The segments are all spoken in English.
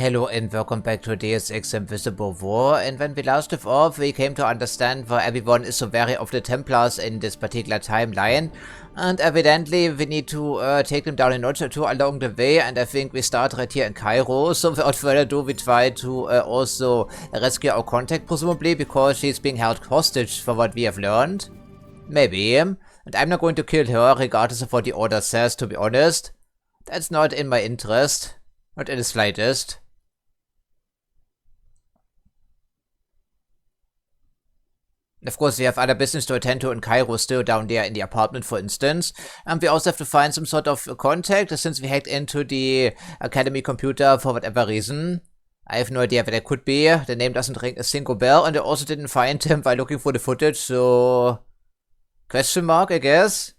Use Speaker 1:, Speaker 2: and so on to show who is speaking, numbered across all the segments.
Speaker 1: Hello and welcome back to Deus Ex Invisible War, and when we last left off, we came to understand why everyone is so wary of the Templars in this particular timeline, and evidently we need to take them down a notch or two along the way, and I think we start right here in Cairo. So without further ado, we try to also rescue our contact, presumably, because she's being held hostage for what we have learned. Maybe. And I'm not going to kill her, regardless of what the order says, to be honest. That's not in my interest. Not in the slightest. Of course, we have other business to attend to in Cairo still down there in the apartment, for instance. And we also have to find some sort of contact, since we hacked into the academy computer for whatever reason. I have no idea where that could be. The name doesn't ring a single bell, and I also didn't find him while looking for the footage, so... question mark, I guess?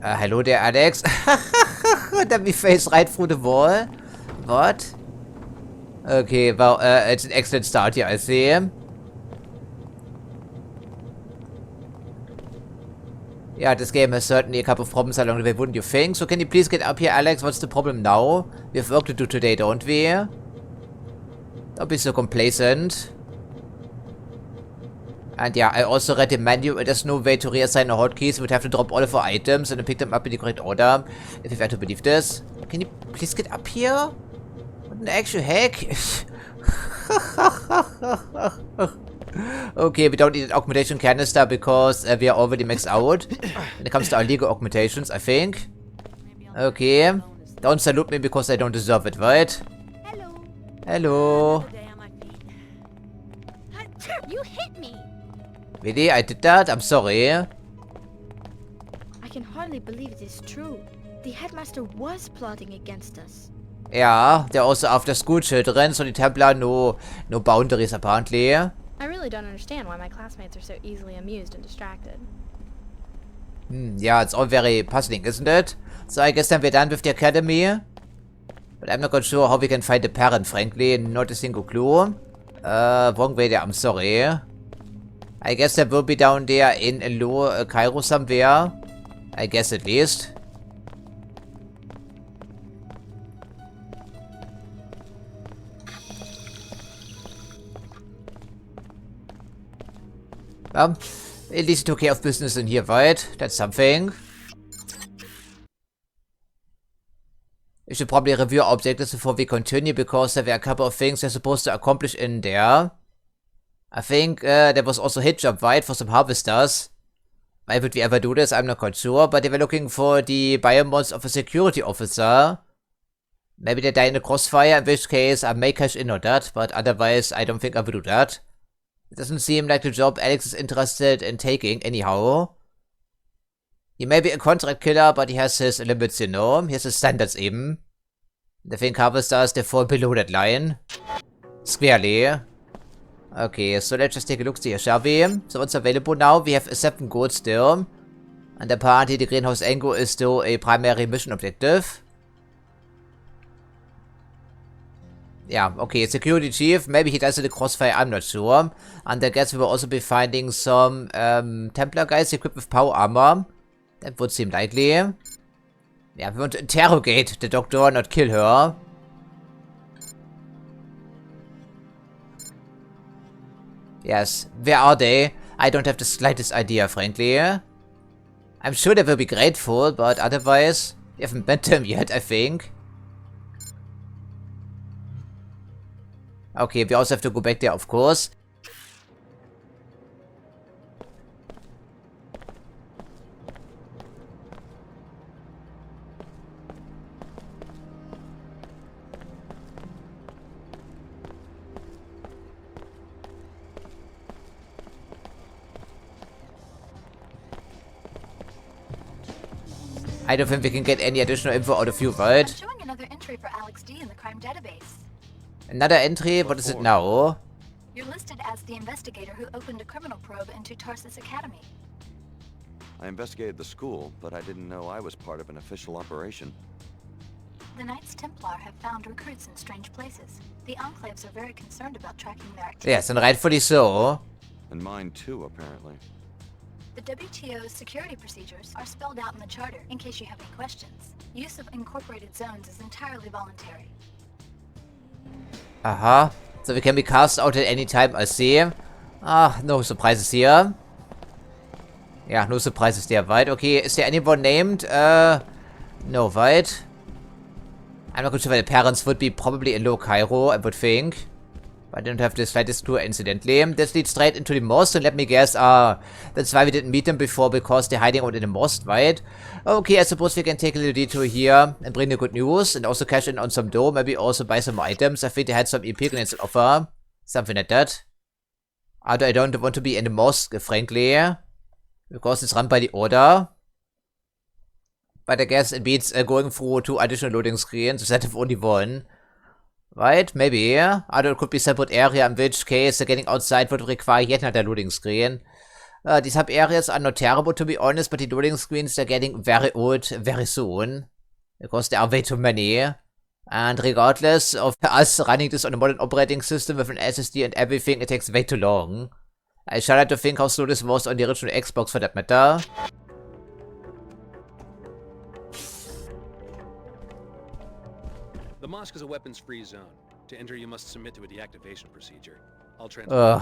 Speaker 1: Hello there, Alex. Then we face right through the wall. What? Okay, well, it's an excellent start here, I see. Yeah, this game has certainly a couple of problems along the way, wouldn't you think? So can you please get up here, Alex? What's the problem now? We have work to do today, don't we? Don't be so complacent. And yeah, I also read the menu. There's no way to reassign our hotkeys. We would have to drop all of our items and then pick them up in the correct order, if you were to believe this. Can you please get up here? What the actual heck? Okay, we don't need an augmentation canister because we are already maxed out when it comes to our legal augmentations, I think. Okay. Don't salute me because I don't deserve it, right?
Speaker 2: Hello.
Speaker 1: Hello.
Speaker 2: You hit me.
Speaker 1: Really? I did that? I'm sorry.
Speaker 2: I can hardly believe it is true. The headmaster was plotting against us.
Speaker 1: Yeah, they're also after school children, so the Templar no boundaries apparently.
Speaker 2: I really don't understand why my classmates are so easily amused and distracted.
Speaker 1: Yeah, it's all very puzzling, isn't it? So I guess then we're done with the academy. But I'm not quite sure how we can find the parent, frankly. Not a single clue. Wrong way there, I'm sorry. I guess there will be down there in Low Cairo somewhere. I guess at least. At least it took care of business in here, right? That's something. We should probably review our objectives before we continue, because there were a couple of things we're supposed to accomplish in there. I think there was also a hit job, right, for some harvesters. Why would we ever do this? I'm not quite sure, but they were looking for the biomods of a security officer. Maybe they die in the crossfire, in which case I may cash in on that, but otherwise I don't think I will do that. It doesn't seem like the job Alex is interested in taking, anyhow. He may be a contract killer, but he has his limits, you know. He has his standards even. I think harvesters, they fall below that line. Squarely. Okay, so let's just take a look here, shall we? So what's available now? We have 7 gold still. And apparently the greenhouse angle is still a primary mission objective. Yeah, okay, security chief, maybe he does it in the crossfire, I'm not sure. And I guess we will also be finding some Templar guys equipped with power armor. That would seem likely. Yeah, we want to interrogate the doctor, not kill her. Yes, where are they? I don't have the slightest idea, frankly. I'm sure they will be grateful, but otherwise, we haven't met them yet, I think. Okay, we also have to go back there, of course. I don't think we can get any additional info out of you, right?
Speaker 3: I'm showing another entry for Alex D in the crime database.
Speaker 1: Another entry? What is it now?
Speaker 3: You're listed as the investigator who opened a criminal probe into Tarsus Academy.
Speaker 4: I investigated the school, but I didn't know I was part of an official operation.
Speaker 3: The Knights Templar have found recruits in strange places. The Enclaves are very concerned about tracking their activities.
Speaker 1: Ja, sind rightfully so.
Speaker 4: And mine too, apparently.
Speaker 3: The WTO's security procedures are spelled out in the charter, in case you have any questions. Use of incorporated zones is entirely voluntary.
Speaker 1: Aha. So we can be cast out at any time, I see. Ah, no surprises here. Ja, no surprises there, right? Okay, is there anyone named? No, right? I'm not sure where the parents would be. Probably in Low Cairo, I would think. But I don't have the slightest clue, incidentally. This leads straight into the mosque, and let me guess, that's why we didn't meet them before, because they're hiding out in the mosque, right? Okay, I suppose we can take a little detour here and bring the good news, and also cash in on some dough, maybe also buy some items. I think they had some EP grenades on offer. Something like that. Although I don't want to be in the mosque, frankly, because it's run by the Order. But I guess it beats going through 2 additional loading screens instead of only 1. Right? Maybe. Although it could be a separate area, in which case getting outside would require yet another loading screen. These sub areas are not terrible, to be honest, but the loading screens are getting very old very soon. Because there are way too many. And regardless of us running this on a modern operating system with an SSD and everything, it takes way too long. I shudder to think how slow this was on the original Xbox, for that matter.
Speaker 5: The mosque is a weapons-free zone. To enter, you must submit to a deactivation procedure. I'll transfer.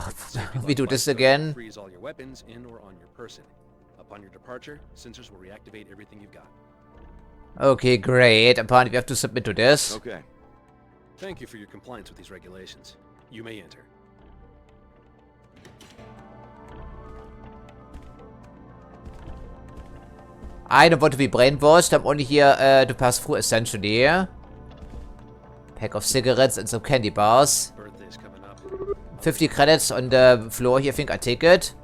Speaker 1: We do this again.
Speaker 5: Freeze all your weapons in or on your person. Upon your departure, sensors will reactivate everything you've got.
Speaker 1: Okay, great. Apparently we have to submit to this.
Speaker 4: Okay.
Speaker 5: Thank you for your compliance with these regulations. You may enter.
Speaker 1: I don't want to be brainwashed. I'm only here to pass through, essentially. Pack of cigarettes and some candy bars.
Speaker 5: Birthday's coming up.
Speaker 1: 50 credits on the floor here. I think I take it.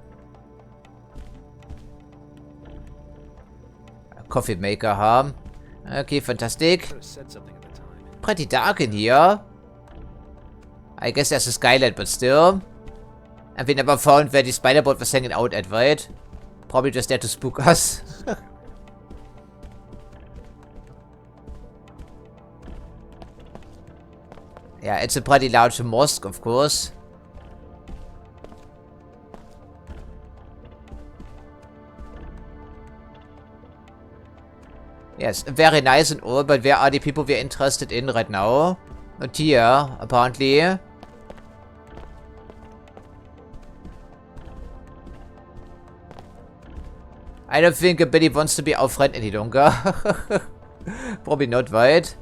Speaker 1: A coffee maker, huh? Okay, fantastic.
Speaker 5: Could have said something at the time.
Speaker 1: Pretty dark in here. I guess there's a skylight, but still. And we never found where the spider boat was hanging out at, right? Probably just there to spook us. Yeah, it's a pretty large mosque, of course. Yes, very nice and all, but where are the people we're interested in right now? Not here, apparently. I don't think Billy wants to be our friend any longer. Probably not, right?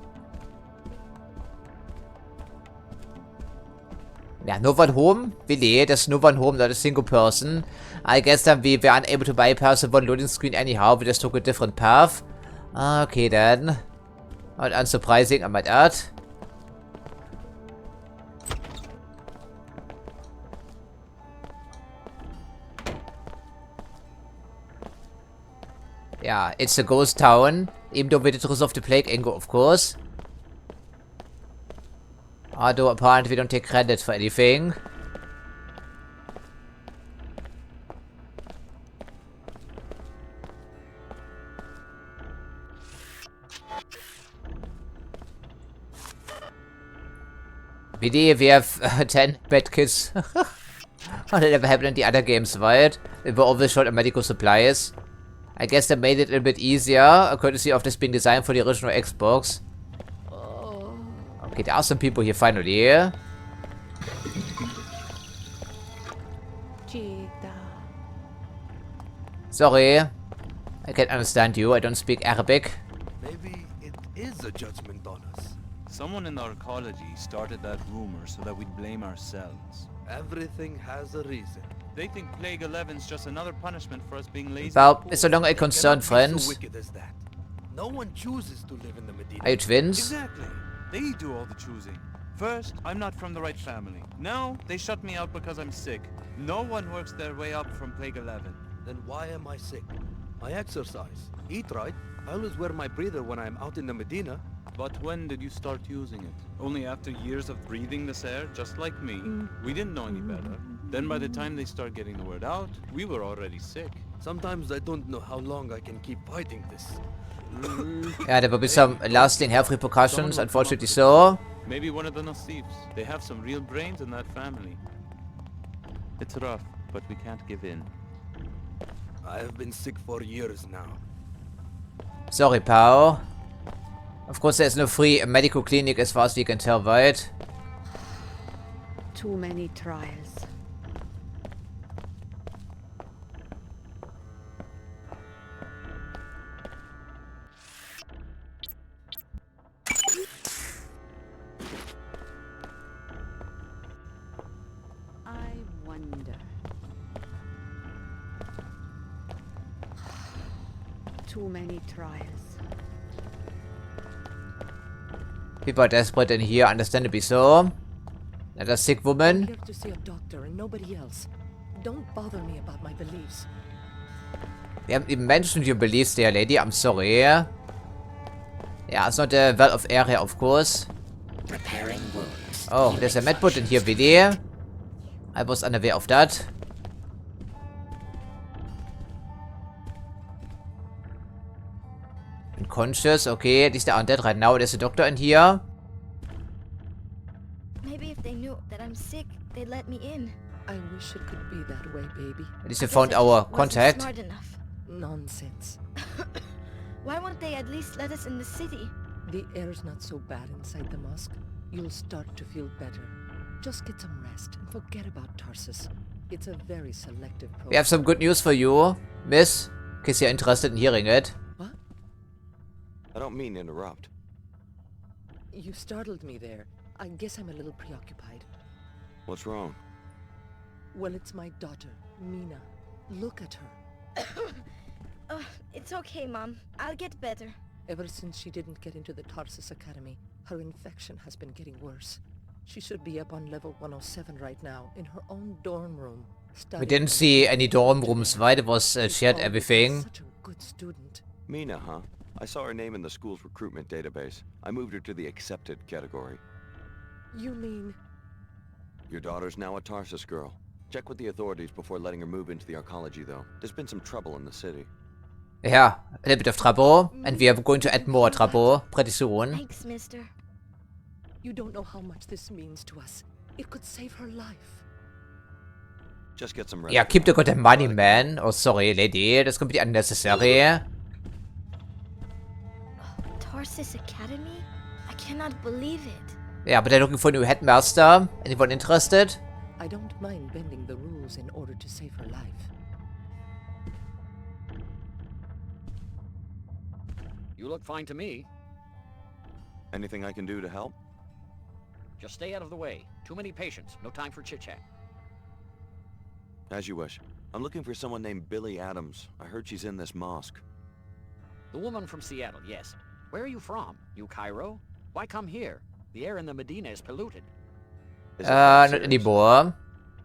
Speaker 1: Yeah, no one home? Really? There's no one home, not a single person. I guess then we were unable to bypass the one loading screen anyhow. We just took a different path. Okay then. Not unsurprising, I might add. Yeah, it's a ghost town. Even though we did resolve the plague angle, of course. Although apparently we don't take credit for anything. BD, we have 10 bad kids. That never happened in the other games, right? We were always short on medical supplies. I guess they made it a little bit easier, courtesy of this being designed for the original Xbox. Okay, there are some people here finally. Sorry. I can't understand you. I don't speak Arabic.
Speaker 6: Maybe it is a judgment on us.
Speaker 7: Someone in archaeology started that rumor so that we'd blame ourselves.
Speaker 6: Everything has a reason.
Speaker 7: They think Plague 11's just another punishment for us being lazy.
Speaker 1: Well, it's no longer a concern,
Speaker 6: Cannot be
Speaker 1: friends.
Speaker 6: so wicked as that. No one chooses to live in the Medina.
Speaker 1: Are you twins?
Speaker 7: Exactly. They do all the choosing. First, I'm not from the right family. Now, they shut me out because I'm sick. No one works their way up from Plague 11.
Speaker 6: Then why am I sick? I exercise, eat right. I always wear my breather when I'm out in the Medina.
Speaker 7: But when did you start using it? Only after years of breathing this air, just like me? We didn't know any better. Then by the time they start getting the word out, we were already sick.
Speaker 6: Sometimes I don't know how long I can keep fighting this.
Speaker 1: Yeah, there will be some lasting health repercussions, unfortunately so.
Speaker 7: Maybe one of the Nasibs. They have some real brains in that family. It's rough, but we can't give in.
Speaker 6: I have been sick for years now.
Speaker 1: Sorry, pal. Of course, there's no free medical clinic as far as we can tell, right?
Speaker 8: Too many trials. I wonder. Too many trials.
Speaker 1: People are desperate in here, understandably so. Another sick
Speaker 9: I'm
Speaker 1: woman.
Speaker 9: here to see a doctor and nobody else. Don't bother me about my beliefs.
Speaker 1: We haven't even mentioned your beliefs there, lady. I'm sorry. Yeah, it's not a well of area, of course.
Speaker 10: Repairing wounds.
Speaker 1: Oh, there's a medbot in here, really. I was unaware of that. Unconscious, okay. At least they aren't dead right now. There's a doctor in here.
Speaker 2: Maybe if they knew that I'm sick, they'd let me in.
Speaker 9: I wish it could be that way, baby.
Speaker 1: At least we
Speaker 2: Guess
Speaker 1: found
Speaker 2: I
Speaker 1: our
Speaker 2: just wasn't
Speaker 1: contact.
Speaker 2: Smart enough.
Speaker 9: Nonsense.
Speaker 2: Why won't they at least let us in the city?
Speaker 9: The air's not so bad inside the mosque. You'll start to feel better. Just get some rest and forget about Tarsus. It's a very selective program.
Speaker 1: We have some good news for you, miss. In case you're interested in hearing it.
Speaker 9: What?
Speaker 4: I don't mean to interrupt.
Speaker 9: You startled me there. I guess I'm a little preoccupied.
Speaker 4: What's wrong?
Speaker 9: Well, it's my daughter, Mina. Look at her.
Speaker 2: It's okay, Mom. I'll get better.
Speaker 9: Ever since she didn't get into the Tarsus Academy, her infection has been getting worse. She should be up on level 107 right now, in her own dorm room.
Speaker 1: We didn't see any dorm rooms, right? It was shared everything.
Speaker 9: Such a good student.
Speaker 4: Mina, huh? I saw her name in the school's recruitment database. I moved her to the accepted category.
Speaker 9: You mean...
Speaker 4: Your daughter's now a Tarsus girl. Check with the authorities before letting her move into the arcology, though. There's been some trouble in the city.
Speaker 1: Yeah, a little bit of trouble. And we are going to add more trouble pretty soon.
Speaker 2: Thanks, mister.
Speaker 9: You don't know how much this means to us. It could save her life.
Speaker 4: Just get some rest.
Speaker 1: Yeah, keep the goddamn money, man. Oh, sorry, lady. That's completely unnecessary.
Speaker 2: Tarsus Academy? I cannot believe it.
Speaker 1: Yeah, but they're looking for a new headmaster. Anyone interested?
Speaker 9: I don't mind bending the rules in order to save her life.
Speaker 10: You look fine to me.
Speaker 4: Anything I can do to help?
Speaker 10: Just stay out of the way. Too many patients. No time for chit-chat.
Speaker 4: As you wish. I'm looking for someone named Billy Adams. I heard she's in this mosque.
Speaker 10: The woman from Seattle, yes. Where are you from? New Cairo? Why come here? The air in the Medina is polluted.
Speaker 4: Is it that
Speaker 1: Not
Speaker 4: serious?
Speaker 1: anymore.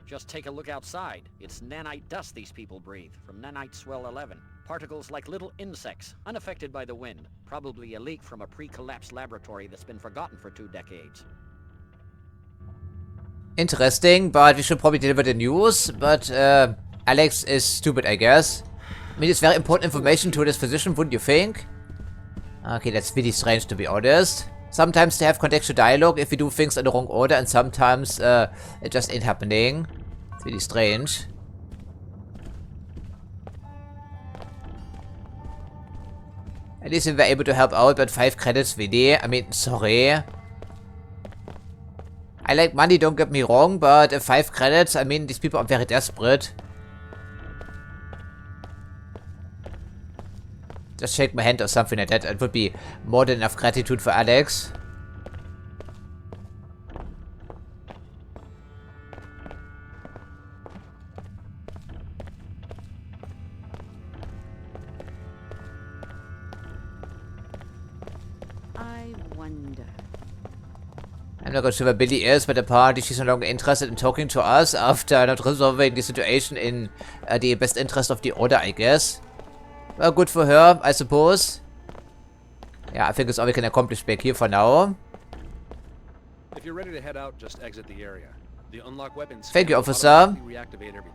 Speaker 10: Just take a look outside. It's nanite dust these people breathe, from nanite swell 11. Particles like little insects, unaffected by the wind. Probably a leak from a pre-collapsed laboratory that's been forgotten for 2 decades.
Speaker 1: Interesting, but we should probably deliver the news. But Alex is stupid, I guess. I mean, it's very important information to this physician, wouldn't you think? Okay, that's really strange, to be honest. Sometimes they have contextual dialogue if we do things in the wrong order, and sometimes it just ain't happening. It's really strange. At least we were able to help out, but 5 credits really. I mean, sorry. I like money, don't get me wrong, but 5 credits, I mean, these people are very desperate. Just shake my hand or something like that. It would be more than enough gratitude for Alex.
Speaker 8: I wonder.
Speaker 1: I'm not sure where Billy is, but apparently she's no longer interested in talking to us after not resolving the situation in the best interest of the order, I guess. Well, good for her, I suppose. Yeah, I think it's all we can accomplish back here for now.
Speaker 5: If you're ready to head out, just exit the area. The unlocked weapons
Speaker 1: Thank you,
Speaker 5: will
Speaker 1: officer.
Speaker 5: automatically reactivate everything.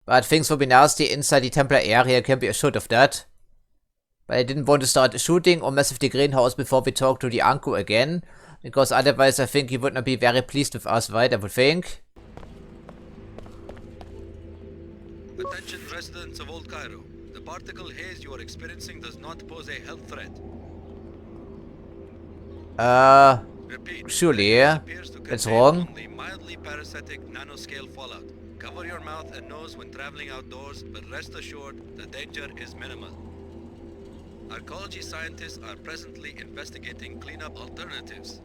Speaker 1: But things will be nasty inside the Templar area, can be assured of that. But I didn't want to start shooting or mess with the greenhouse before we talk to the uncle again. Because otherwise I think he would not be very pleased with us, right? I would think.
Speaker 6: Attention residents of Old Cairo. The particle haze you are experiencing does not pose a health threat. Repeat,
Speaker 1: Surely,
Speaker 6: the haze appears to
Speaker 1: that's
Speaker 6: contain
Speaker 1: wrong.
Speaker 6: only mildly parasitic nanoscale fallout. Cover your mouth and nose when traveling outdoors, but rest assured the danger is minimal. Archaeology scientists are presently investigating cleanup alternatives.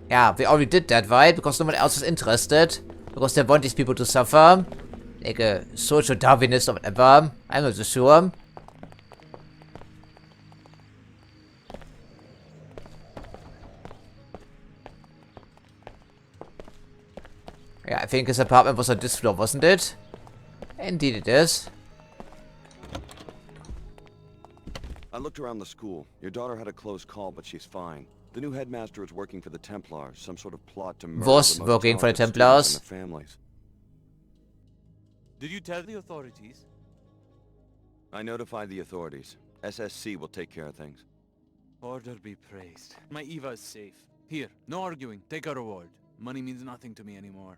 Speaker 1: Yeah, we already did that, right? Because no one else is interested. Because they want these people to suffer. Like a social Darwinist or whatever. I'm not so sure. Yeah, I think his apartment was on this floor, wasn't it? Indeed it is.
Speaker 4: I looked around the school. Your daughter had a close call, but she's fine. The new headmaster is working for the Templars, some sort of plot to murder
Speaker 1: Was
Speaker 4: the most
Speaker 1: working for the
Speaker 4: talented
Speaker 1: Templars.
Speaker 4: students and their families.
Speaker 7: Did you tell the authorities?
Speaker 4: I notified the authorities. SSC will take care of things.
Speaker 7: Order be praised. My Eva is safe. Here, no arguing. Take a reward. Money means nothing to me anymore.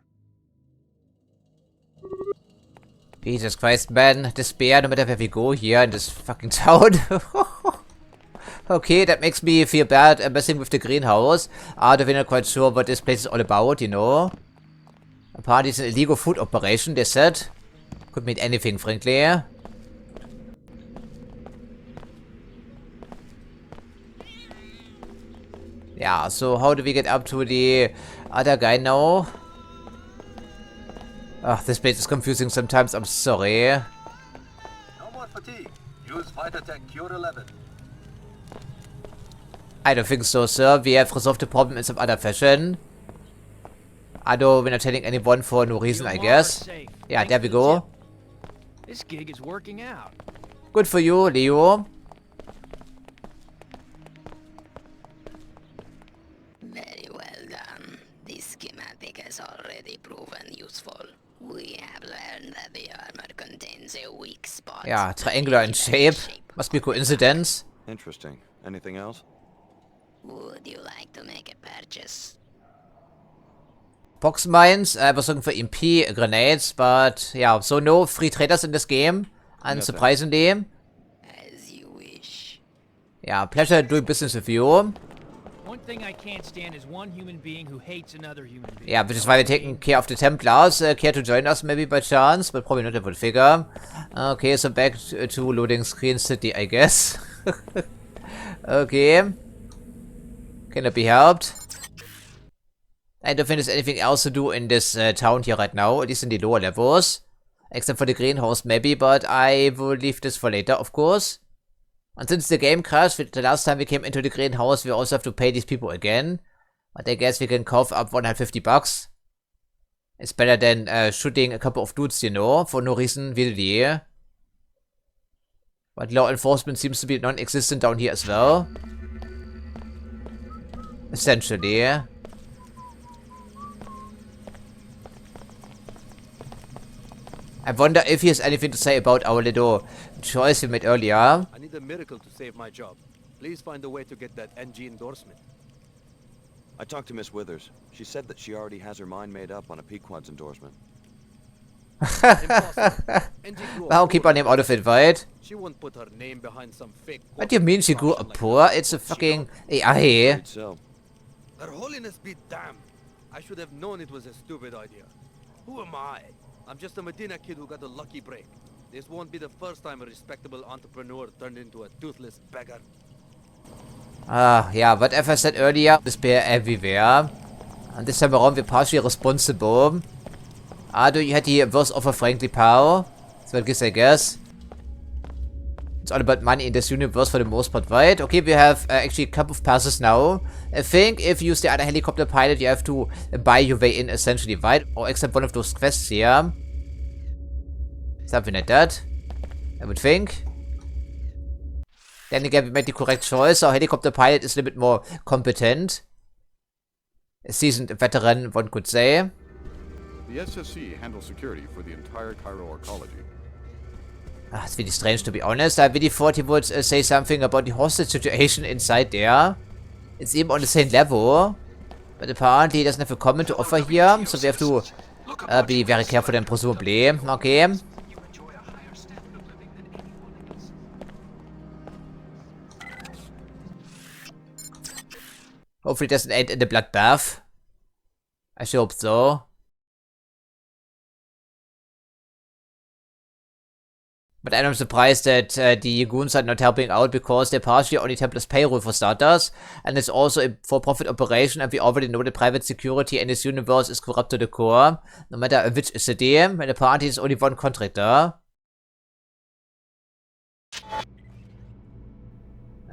Speaker 1: Jesus Christ, man. Despair no matter where we go here in this fucking town. Okay, that makes me feel bad messing with the greenhouse. We're not quite sure what this place is all about, you know. Apparently it's an illegal food operation, they said. Could mean anything, frankly. Yeah, so how do we get up to the other guy now? Ugh, this place is confusing sometimes, I'm sorry.
Speaker 6: No more fatigue. Use Vitatech Cure 11.
Speaker 1: I don't think so, sir. We have resolved the problem in some other fashion. Although we're not telling anyone for no reason, I guess. Yeah, there we go.
Speaker 11: This gig is working out.
Speaker 1: Good for you, Leo.
Speaker 12: Very well done. This schematic has already proven useful. We have learned that the armor contains a weak spot.
Speaker 1: Yeah, triangular in shape. Must be coincidence.
Speaker 4: Interesting. Anything else?
Speaker 12: Would you like to make a purchase?
Speaker 1: Box mines. I was looking for EMP grenades, but yeah, so no free traders in this game. Unsurprisingly.
Speaker 12: As you wish.
Speaker 1: Yeah, pleasure doing business with you.
Speaker 11: One thing I can't stand is one human being who hates another human being.
Speaker 1: Yeah, which is why we're taking care of the Templars. Care to join us maybe by chance, but probably not, I would figure. Okay, so back to loading screen city, I guess. Okay. Can it be helped? I don't think there's anything else to do in this town here right now, at least in the lower levels. Except for the greenhouse maybe, but I will leave this for later, of course. And since the game crashed, the last time we came into the greenhouse, we also have to pay these people again. But I guess we can cough up 150 bucks. It's better than shooting a couple of dudes, you know, for no reason, really. But law enforcement seems to be non-existent down here as well. Essentially. I wonder if he has anything to say about our little choice we made earlier.
Speaker 6: I need a miracle to save my job. Please find a way to get that NG endorsement.
Speaker 4: I talked to Miss Withers. She said that she already has her mind made up on a Pequod's endorsement.
Speaker 1: I'll keep our name out of it, right?
Speaker 6: She won't put her name behind some fake.
Speaker 1: What do you mean she grew up poor? It's a fucking AI.
Speaker 4: So.
Speaker 6: Her Holiness be damned. I should have known it was a stupid idea. Who am I? I'm just a Medina kid who got a lucky break. This won't be the first time a respectable entrepreneur turned into a toothless beggar.
Speaker 1: Yeah, whatever I said earlier, despair everywhere. And this time around we're partially responsible. You had the worst offer, frankly, pal. So I guess. It's all about money in this universe for the most part, right? Okay, we have actually a couple of passes now. I think if you use the other helicopter pilot, you have to buy your way in, essentially, right? Or accept one of those quests here. Something like that, I would think. Then again, we made the correct choice. Our helicopter pilot is a little bit more competent. A seasoned veteran, one could say.
Speaker 13: The SSC handles security for the entire Cairo arcology.
Speaker 1: It's really strange, to be honest. I really thought he would say something about the hostage situation inside there. It's even on the same level. But apparently he doesn't have a comment to offer here. So we have to be very careful then, presumably. Okay. Hopefully it doesn't end in the bloodbath. I should hope so. But I'm surprised that the goons are not helping out because they're partially on the Templar's payroll for starters. And it's also a for-profit operation, and we already know that private security in this universe is corrupt to the core. No matter which city, and apparently there's only one contractor.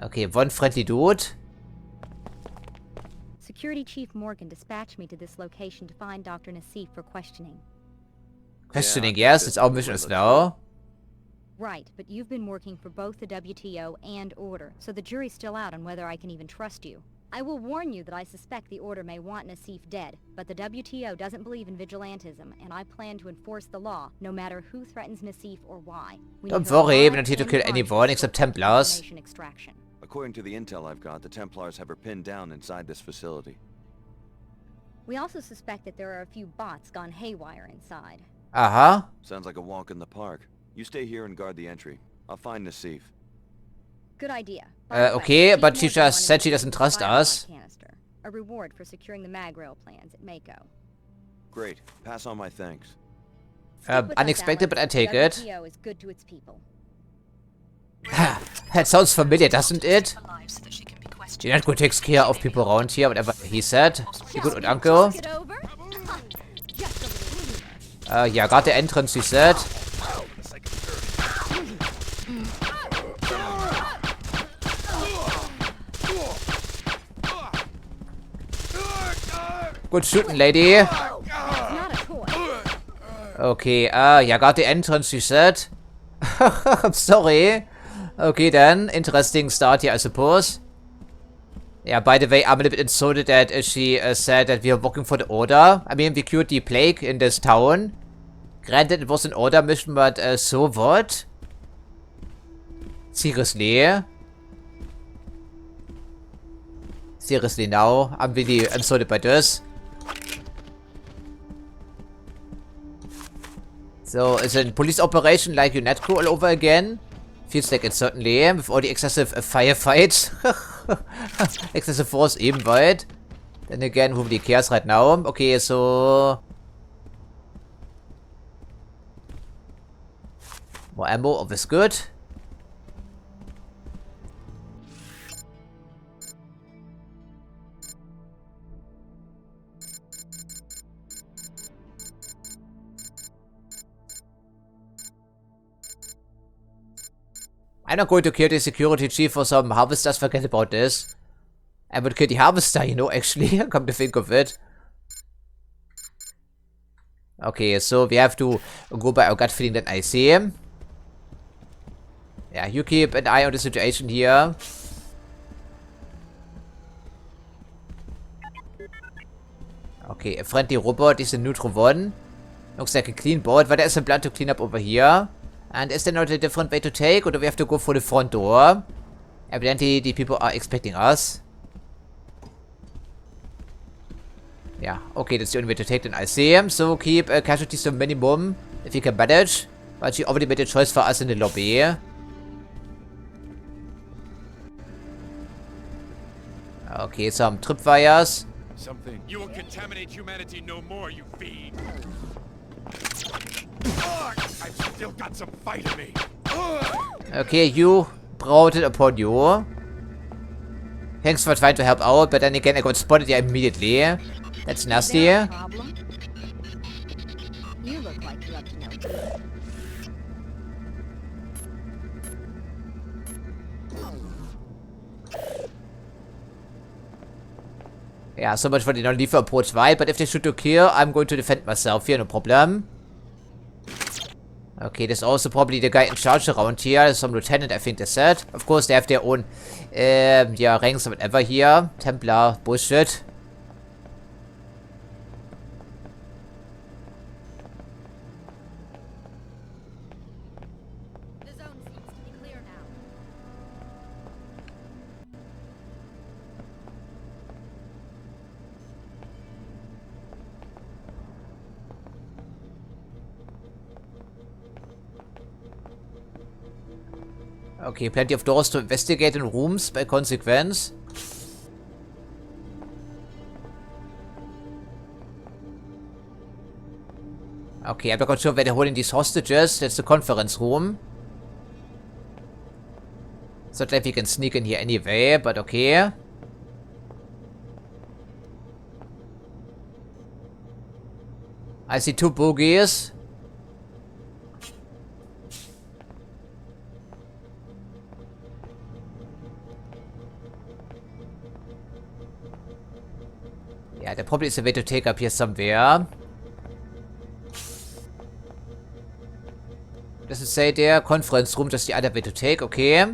Speaker 1: Okay, one friendly dude.
Speaker 14: Security Chief Morgan dispatched me to this location to find Dr. Nassif for questioning.
Speaker 1: Questioning, yes, it's our mission as well.
Speaker 14: Right, but you've been working for both the WTO and Order, so the jury's still out on whether I can even trust you. I will warn you that I suspect the Order may want Nassif dead, but the WTO doesn't believe in vigilantism, and I plan to enforce the law, no matter who threatens Nassif or why.
Speaker 1: Don't worry, we're not here to kill anyone except Templars.
Speaker 4: According to the intel I've got, the Templars have her pinned down inside this facility.
Speaker 14: We also suspect that there are a few bots gone haywire inside.
Speaker 1: Uh-huh.
Speaker 4: Sounds like a walk in the park. You stay here and guard the entry. I'll find Nassif.
Speaker 14: Good idea.
Speaker 1: Okay, but she just said she doesn't trust us.
Speaker 14: A reward for securing the mag rail plans at Mako.
Speaker 4: Great. Pass on my thanks.
Speaker 1: Unexpected, but I take it.
Speaker 14: WTO is good to its people.
Speaker 1: That sounds familiar, doesn't it? Genetco takes care of people around here, whatever he said. You good old uncle. Yeah, got the entrance, he said. Good shooting, lady. Okay, yeah, got the entrance, she said. I'm sorry. Okay, then. Interesting start here, I suppose. Yeah, by the way, I'm a little bit insulted that she said that we are working for the Order. I mean, we cured the plague in this town. Granted, it was an Order mission, but so what? Seriously? Seriously now? I'm really insulted by this. So, it's a police operation like UNETCO all over again. Feels like it certainly, with all the excessive firefights. Excessive force ebenweit. Then again, who really cares right now? Okay, so... more ammo, always good. I'm not going to kill the security chief for some harvesters, forget about this. I would kill the harvester, you know, actually, come to think of it. Okay, so we have to go by our gut feeling that I see him. Yeah, you keep an eye on the situation here. Okay, a friendly robot is a neutral one. Looks like a clean board, but there's a blood to clean up over here. And is there not a different way to take, or do we have to go for the front door? Evidently, the people are expecting us. Yeah, okay, that's the only way to take, then I see him. So keep casualties to a minimum, if you can manage. But she already made a choice for us in the lobby. Okay, some tripwires.
Speaker 15: Something. You will contaminate humanity no more, you fiend. I've still got some fight in me.
Speaker 1: Okay, you brought it upon you. Thanks for trying to help out, but then again I got spotted here immediately. That's nasty.
Speaker 14: You look like you're up to no good.
Speaker 1: Yeah, so much for the non-lethal approach, right? But if they shoot to kill, I'm going to defend myself here, no problem. Okay, there's also probably the guy in charge around here. Some lieutenant, I think they said. Of course, they have their own, yeah, ranks or whatever here. Templar, bullshit.
Speaker 2: The zone seems to be clear now.
Speaker 1: Okay, plenty of doors to investigate in rooms by consequence. Okay, I'm not sure where they're holding these hostages. That's the conference room. It's not like we can sneak in here anyway, but okay. I see 2 bogies. Yeah, there probably is a way to take up here somewhere. Does it say there? Conference room, just the other way to take, okay.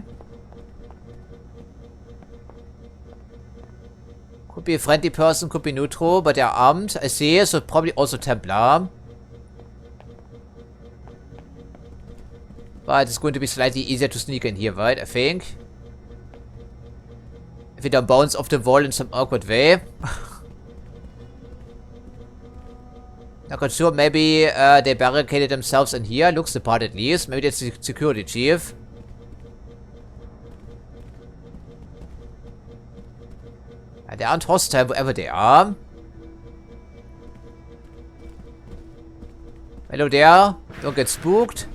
Speaker 1: Could be a friendly person, could be neutral, but they're armed, I see, so probably also Templar. But it's going to be slightly easier to sneak in here, right, I think. If we don't bounce off the wall in some awkward way. Not quite sure, maybe they barricaded themselves in here, looks the part at least. Maybe that's the security chief. They aren't hostile wherever they are. Hello there, don't get spooked.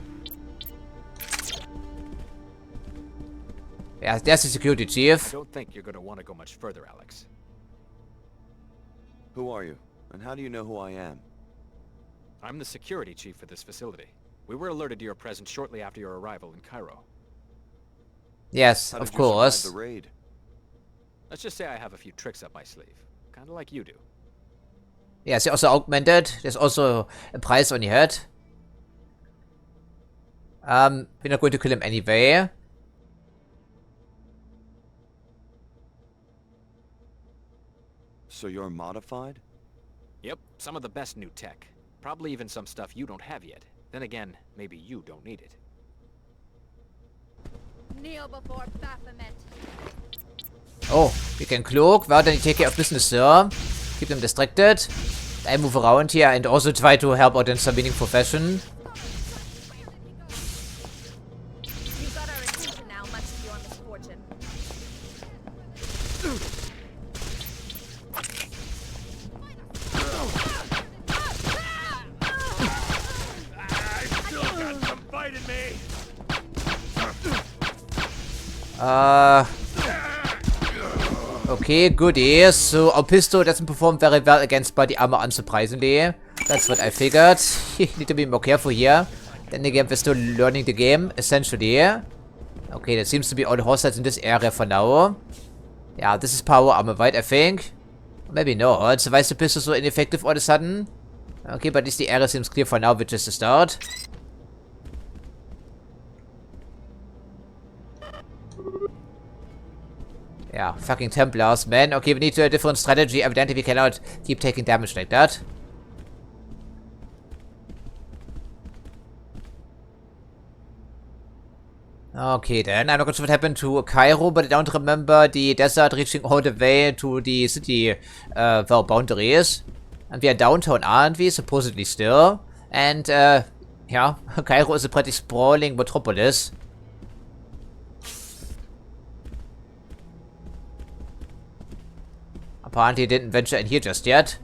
Speaker 1: Yeah, there's the security chief.
Speaker 16: I don't think you're gonna want to go much further, Alex.
Speaker 4: Who are you? And how do you know who I am?
Speaker 16: I'm the security chief for this facility. We were alerted to your presence shortly after your arrival in Cairo.
Speaker 1: Yes, of course.
Speaker 4: The raid?
Speaker 16: Let's just say I have a few tricks up my sleeve. Kinda like you do.
Speaker 1: Yes, they're also augmented. There's also a price on your head. We're not going to kill him anyway.
Speaker 4: So you're modified?
Speaker 16: Yep, some of the best new tech. Probably even some stuff you don't have yet. Then again, maybe you don't need it.
Speaker 2: Kneel before Baphomet.
Speaker 1: Oh, we can cloak. Well, then you take care of business, sir. Keep them distracted. I move around here and also try to help out in some meaningful fashion.
Speaker 2: You've got our attention now, much to your misfortune.
Speaker 1: Okay, goodies. So our pistol doesn't perform very well against body armor, unsurprisingly. That's what I figured. Need to be more careful here. Then again, we're still learning the game, essentially. Okay, that seems to be all the hostiles in this area for now. Yeah, this is power armor, right, I think? Maybe not. So why is the pistol so ineffective all of a sudden? Okay, but at least the area seems clear for now, which is the start. Yeah, fucking Templars, man. Okay, we need a different strategy. Evidently, we cannot keep taking damage like that. Okay, then. I'm not sure what happened to Cairo, but I don't remember the desert reaching all the way to the city boundaries. And we are downtown, aren't we? Supposedly still. And, yeah, Cairo is a pretty sprawling metropolis. Apparently didn't venture in here just yet.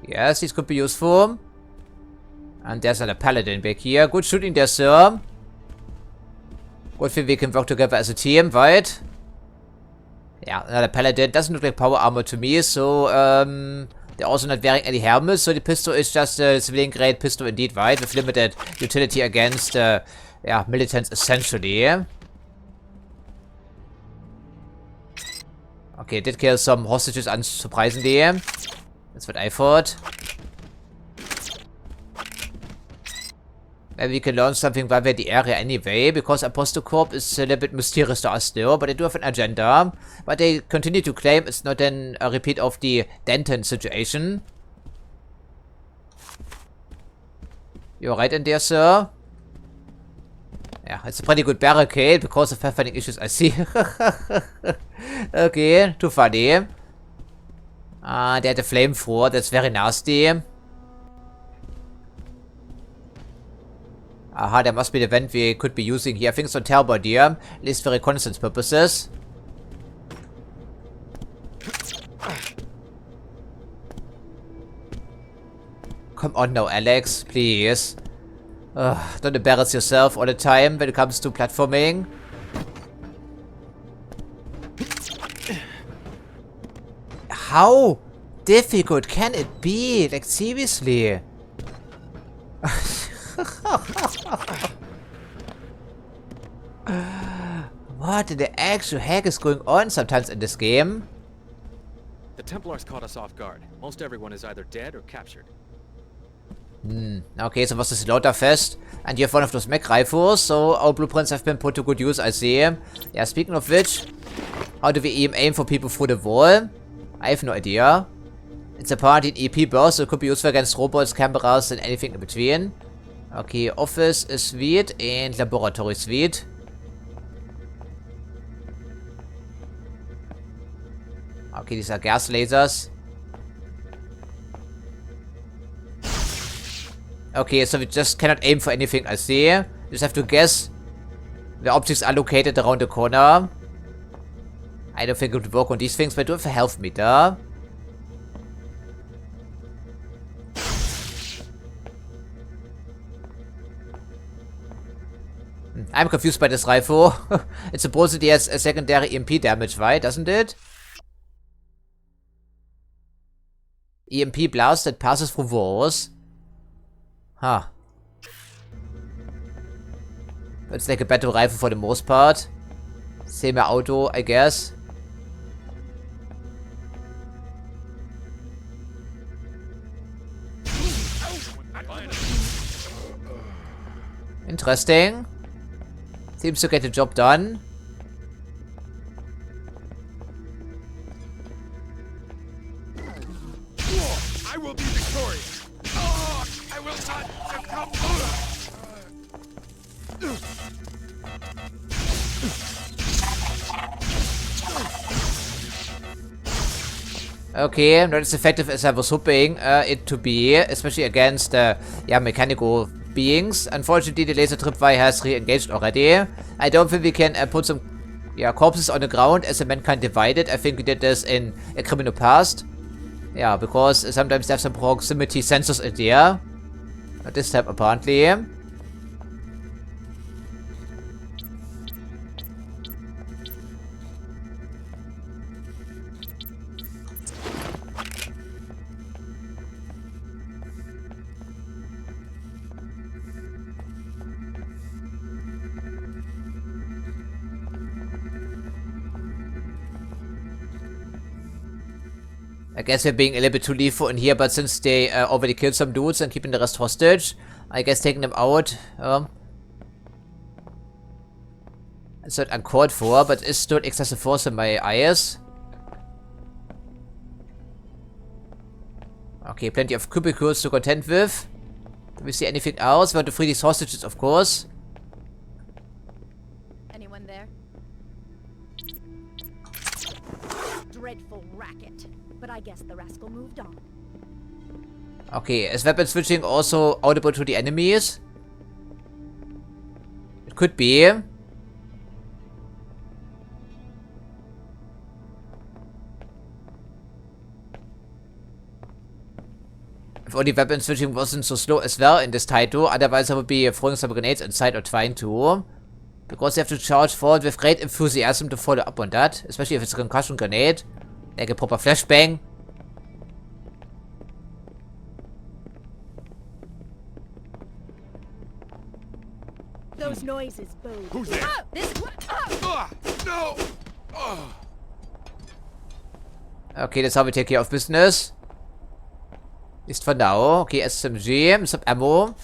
Speaker 1: Yes, these could be useful. And there's another paladin back here. Good shooting there, sir. Good thing we can work together as a team, right? Yeah, another paladin. Doesn't look like power armor to me, so, they're also not wearing any helmets, so the pistol is just a civilian grade pistol indeed, right? With limited utility against, yeah, militants essentially. Okay, did kill some hostages unsurprisingly. That's what I thought. Maybe we can learn something while we're in the area anyway, because Apostle Corp is a little bit mysterious to us still, but they do have an agenda. But they continue to claim it's not a repeat of the Denton situation. You're right in there, sir. Yeah, it's a pretty good barricade because of pathfinding issues, I see. Okay, too funny. They had a flamethrower, that's very nasty. Aha, there must be the vent we could be using here. I think it's on Talbot here, at least for reconnaissance purposes. Come on now, Alex, please. Don't embarrass yourself all the time when it comes to platforming. How difficult can it be? Like, seriously? What in the actual heck is going on sometimes in this game?
Speaker 16: The Templars caught us off guard. Most everyone is either dead or captured.
Speaker 1: Okay, so was the Slaughterfest. And you have one of those mech rifles, so our blueprints have been put to good use, I see. Yeah, speaking of which, how do we aim for people through the wall? I have no idea. It's apparently an EP burst, so it could be useful against robots, cameras, and anything in between. Okay, Office Suite and Laboratory Suite. Okay, these are gas lasers. Okay, so we just cannot aim for anything, I see. You just have to guess where objects are located around the corner. I don't think it would work on these things, but I do have a health meter. I'm confused by this rifle. It supposedly has a secondary EMP damage, right? Doesn't it? EMP blast that passes through walls. Huh. It's like a battle rifle for the most part. Semi-auto, I guess. Interesting. Seems to get the job done.
Speaker 15: I will be victorious. I will not succumb.
Speaker 1: Okay, not as effective as I was hoping it to be, especially against yeah, mechanical beings. Unfortunately, the laser tripwire has re-engaged already. I don't think we can put some corpses on the ground as a mankind divided. I think we did this in a criminal past. Yeah, because sometimes they have some proximity sensors in there. Not this time, apparently. I guess we're being a little bit too lethal in here, but since they already killed some dudes and keeping the rest hostage, I guess taking them out, it's not uncalled for, but it's still excessive force in my eyes. Okay, plenty of cubicles to contend with. Do we see anything else? We want to free these hostages, of course.
Speaker 2: Anyone there? Dreadful racket. But I guess the rascal moved on.
Speaker 1: Okay, is weapon switching also audible to the enemies? It could be. If only weapon switching wasn't so slow as well in this title, otherwise I would be throwing some grenades inside or trying to. Because you have to charge forward with great enthusiasm to follow up on that, especially if it's a concussion grenade, like a proper flashbang.
Speaker 17: Those noises bode.
Speaker 15: Who's there?
Speaker 17: Ah, this
Speaker 15: No!
Speaker 1: Okay, that's how we take care of business. At least for now. Okay, SMG, some ammo.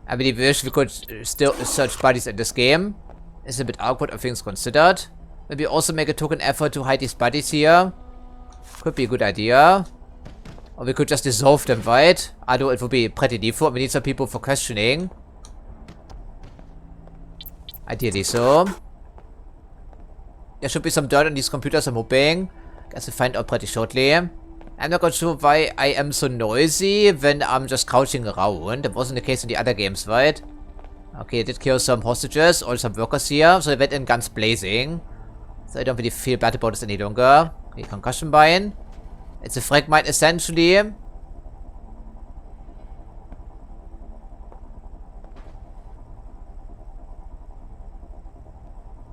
Speaker 1: I really wish we could still search bodies in this game. It's a bit awkward, all things considered. Maybe also make a token effort to hide these bodies here. Could be a good idea. Or we could just dissolve them, right? Although it would be pretty default. We need some people for questioning. Ideally so. There should be some dirt on these computers, I'm hoping. Guess we'll find out pretty shortly. I'm not quite sure why I am so noisy when I'm just crouching around. That wasn't the case in the other games, right? Okay, I did kill some hostages or some workers here. So they went in guns blazing. So I don't really feel bad about this any longer. Okay, concussion mine. It's a frag mine essentially.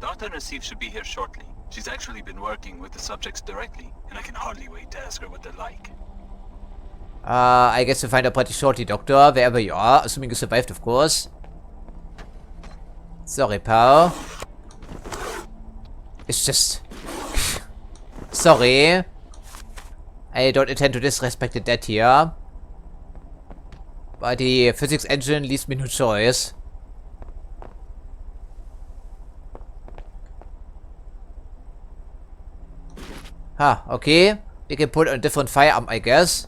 Speaker 18: Dr. Nassif should be here shortly. She's actually been working with the subjects directly, and I can hardly wait to ask her what they're like.
Speaker 1: I guess we'll find out pretty shortly, Doctor, wherever you are. Assuming you survived, of course. Sorry, pal. It's just... Sorry. I don't intend to disrespect the dead here. But the physics engine leaves me no choice. Okay. We can put on a different firearm, I guess.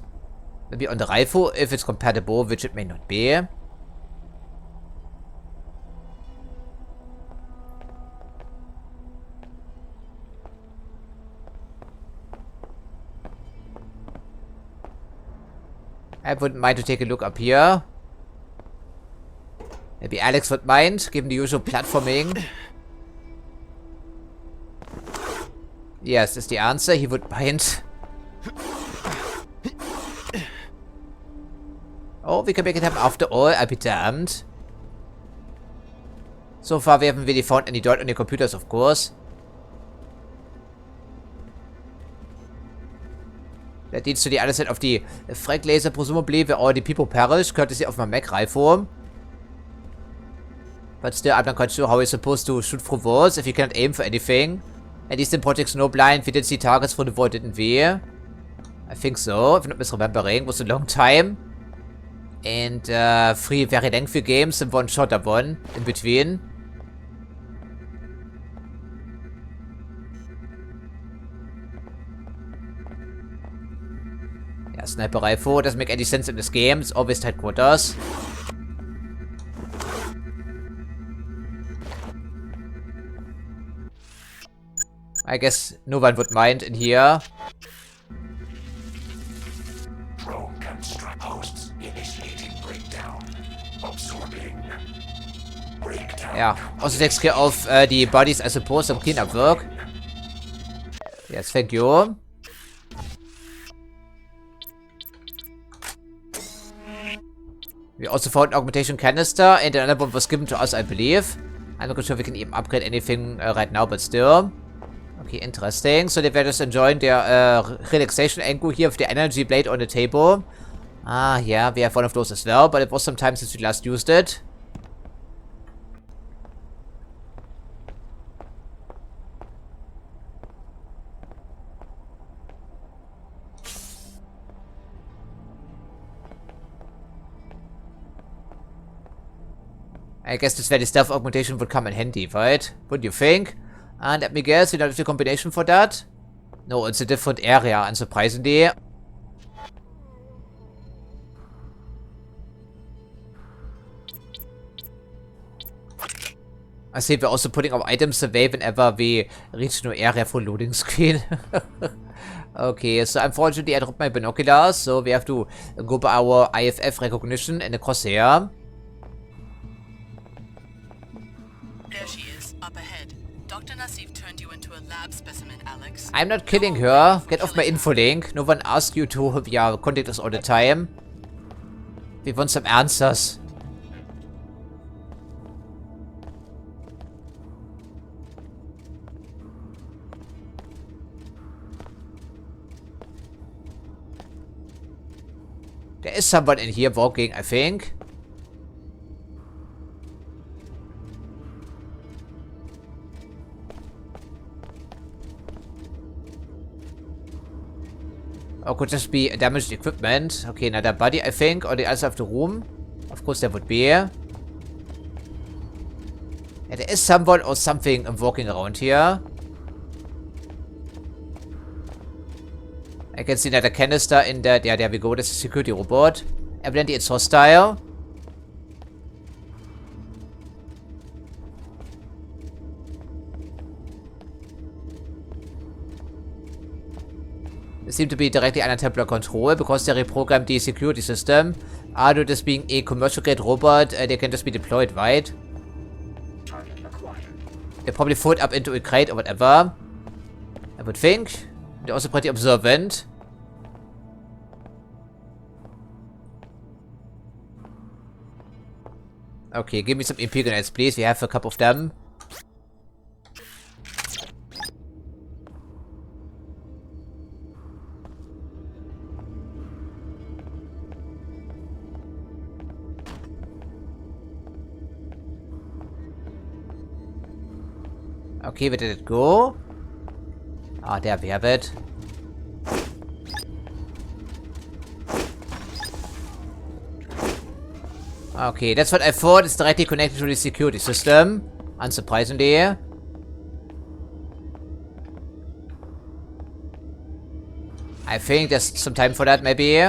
Speaker 1: Maybe on the rifle, if it's compatible, which it may not be. I wouldn't mind to take a look up here. Maybe Alex would mind, given the usual platforming. Yes, is the answer. He would mind. Oh, we can make it happen after all. I'll be damned. So far, we haven't really found any dirt on the computers, of course. That leads to the other side of the frag laser, presumably, where all the people perish, courtesy of my mech rifle. But still, I'm not quite sure how we're supposed to shoot through walls if you cannot aim for anything. At least in Project Snowblind, we did see targets for the wall, didn't we? I think so, if I'm not misremembering. It was a long time. And 3 very lengthy games and 1 shorter one in between. Yeah, sniper rifle doesn't make any sense in this game. It's always headquarters. I guess no one would mind in here.
Speaker 15: Drone construct hosts initiating breakdown. Absorbing. Breakdown.
Speaker 1: Yeah, also takes care of the bodies, I suppose, some cleanup work. Yes, thank you. We also found an augmentation canister, and another one was given to us, I believe. I'm not sure if we can even upgrade anything right now, but still. Okay, interesting. So they were just enjoying their relaxation angle here with the energy blade on the table. Ah, yeah, we have one of those as well, but it was some time since we last used it. I guess this where the stealth augmentation would come in handy, right? What do you think? And let me guess, we don't have the combination for that? No, it's a different area, unsurprisingly. I see we're also putting our items away whenever we reach a new area for loading screen. Okay, so unfortunately I dropped my binoculars, so we have to go by our IFF recognition in the crosshair.
Speaker 19: There she is, up ahead. Dr. Nassif turned you into a lab specimen, Alex.
Speaker 1: I'm not killing her. Get off my info link. No one asked you to, yeah, contact us all the time. We want some answers. There is someone in here walking, I think. Or could just be damaged equipment. Okay, another body, I think. Or the other side of the room. Of course, there would be. Yeah, there is someone or something walking around here. I can see another canister in that. Yeah, there we go. That's a security robot. Evidently, it's hostile. They seem to be directly under Templar control because they reprogrammed the security system. Due to this being a commercial grade robot, they can just be deployed, right? They probably fold up into a crate or whatever. I would think. They're also pretty observant. Okay, give me some Imperials, please. We have a couple of them. Okay, where did it go? Ah, there we have it. Okay, that's what I thought. It's directly connected to the security system. Unsurprisingly. I think there's some time for that, maybe.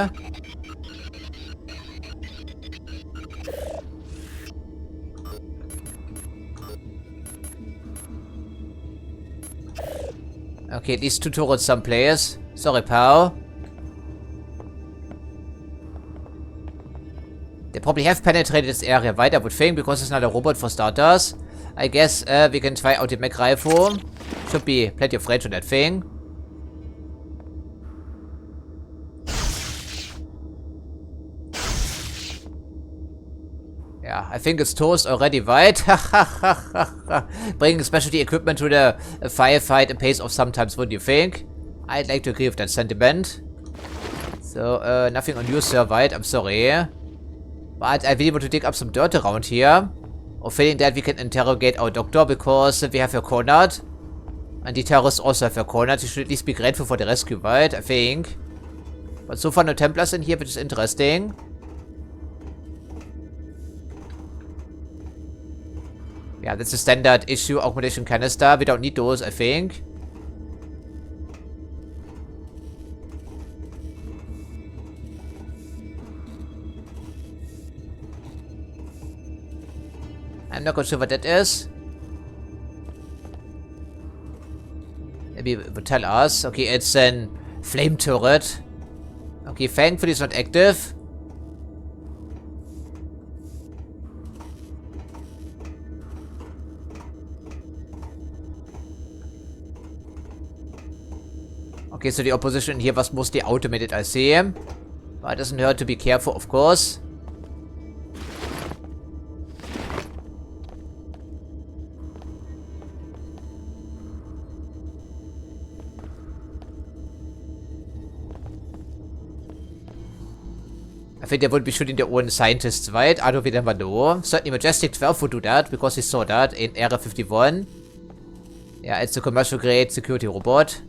Speaker 1: Okay, these two turrets someplace. Sorry, pal. They probably have penetrated this area right, I would think, because it's not a robot for starters. I guess we can try out the mech rifle. Should be plenty of range on that thing. Yeah, I think it's toast already, right? Bringing specialty equipment to the firefight and pays off sometimes, wouldn't you think? I'd like to agree with that sentiment. So, nothing on you, sir, right? I'm sorry. But I really want to dig up some dirt around here. Or failing that, we can interrogate our doctor because we have her cornered. And the terrorists also have her cornered. You should at least be grateful for the rescue, right? I think. But so far no Templars in here, which is interesting. Yeah, that's a standard issue augmentation canister. We don't need those, I think. I'm not quite sure what that is. Maybe it would tell us. Okay, it's an flame turret. Okay, thankfully it's not active. Okay, so the opposition here was mostly automated, I see. But it doesn't hurt to be careful, of course. I think they would be shooting their own scientists, right? I don't never know. Certainly Majestic 12 would do that, because he saw that in Area 51. Yeah, it's a commercial grade security robot.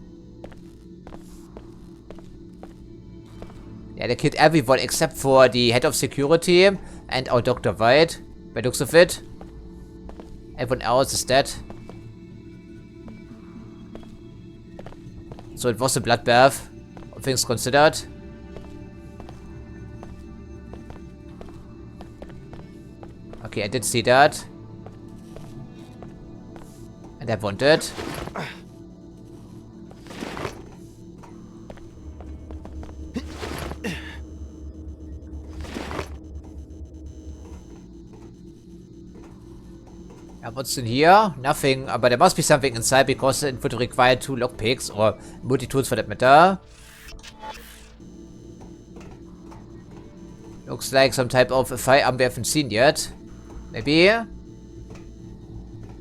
Speaker 1: Yeah, they killed everyone except for the head of security and our doctor, right? By looks of it. Everyone else is dead. So it was a bloodbath, all things considered. Okay, I did see that. And I wanted. What's in here? Nothing, but there must be something inside because it would require 2 lockpicks or multi-tools for that matter. Looks like some type of a firearm we haven't seen yet. Maybe?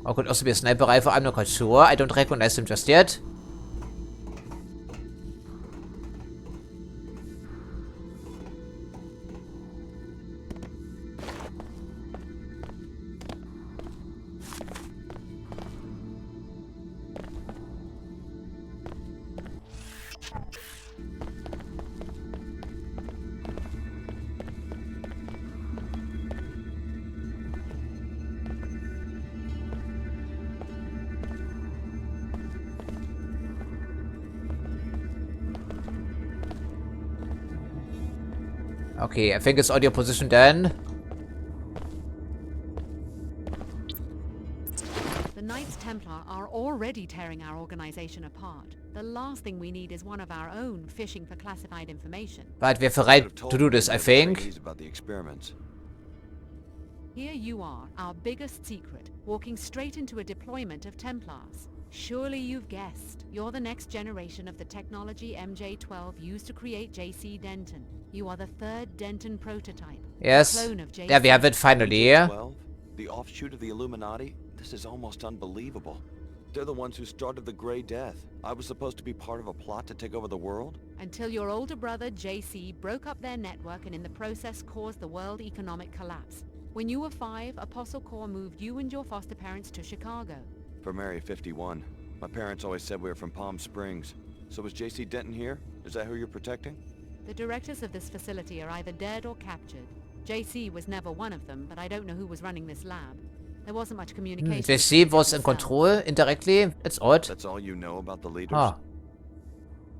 Speaker 1: Or could also be a sniper rifle, I'm not quite sure. I don't recognize them just yet. Okay, I think it's audio position then.
Speaker 8: The Knights Templar are already tearing our organization apart. The last thing we need is one of our own fishing for classified information.
Speaker 1: But we're right to do this, I think.
Speaker 4: About the experiments.
Speaker 8: Here you are, our biggest secret, walking straight into a deployment of Templars. Surely you've guessed. You're the next generation of the technology MJ-12 used to create J.C. Denton. You are the third Denton prototype.
Speaker 1: Yes.
Speaker 8: Clone of J.C.
Speaker 1: There we have it finally.
Speaker 4: MJ-12? The offshoot of the Illuminati? This is almost unbelievable. They're the ones who started the Grey Death. I was supposed to be part of a plot to take over the world?
Speaker 8: Until your older brother, J.C., broke up their network and in the process caused the world economic collapse. When you were 5, Apostle Corps moved you and your foster parents to Chicago.
Speaker 4: From Area 51. My parents always said we were from Palm Springs. So was J.C. Denton here? Is that who you're protecting?
Speaker 8: The directors of this facility are either dead or captured. J.C. was never one of them, but I don't know who was running this lab. There wasn't much communication.
Speaker 1: J.C. was in control indirectly. That's odd.
Speaker 4: That's all you know about the leaders?
Speaker 1: Huh.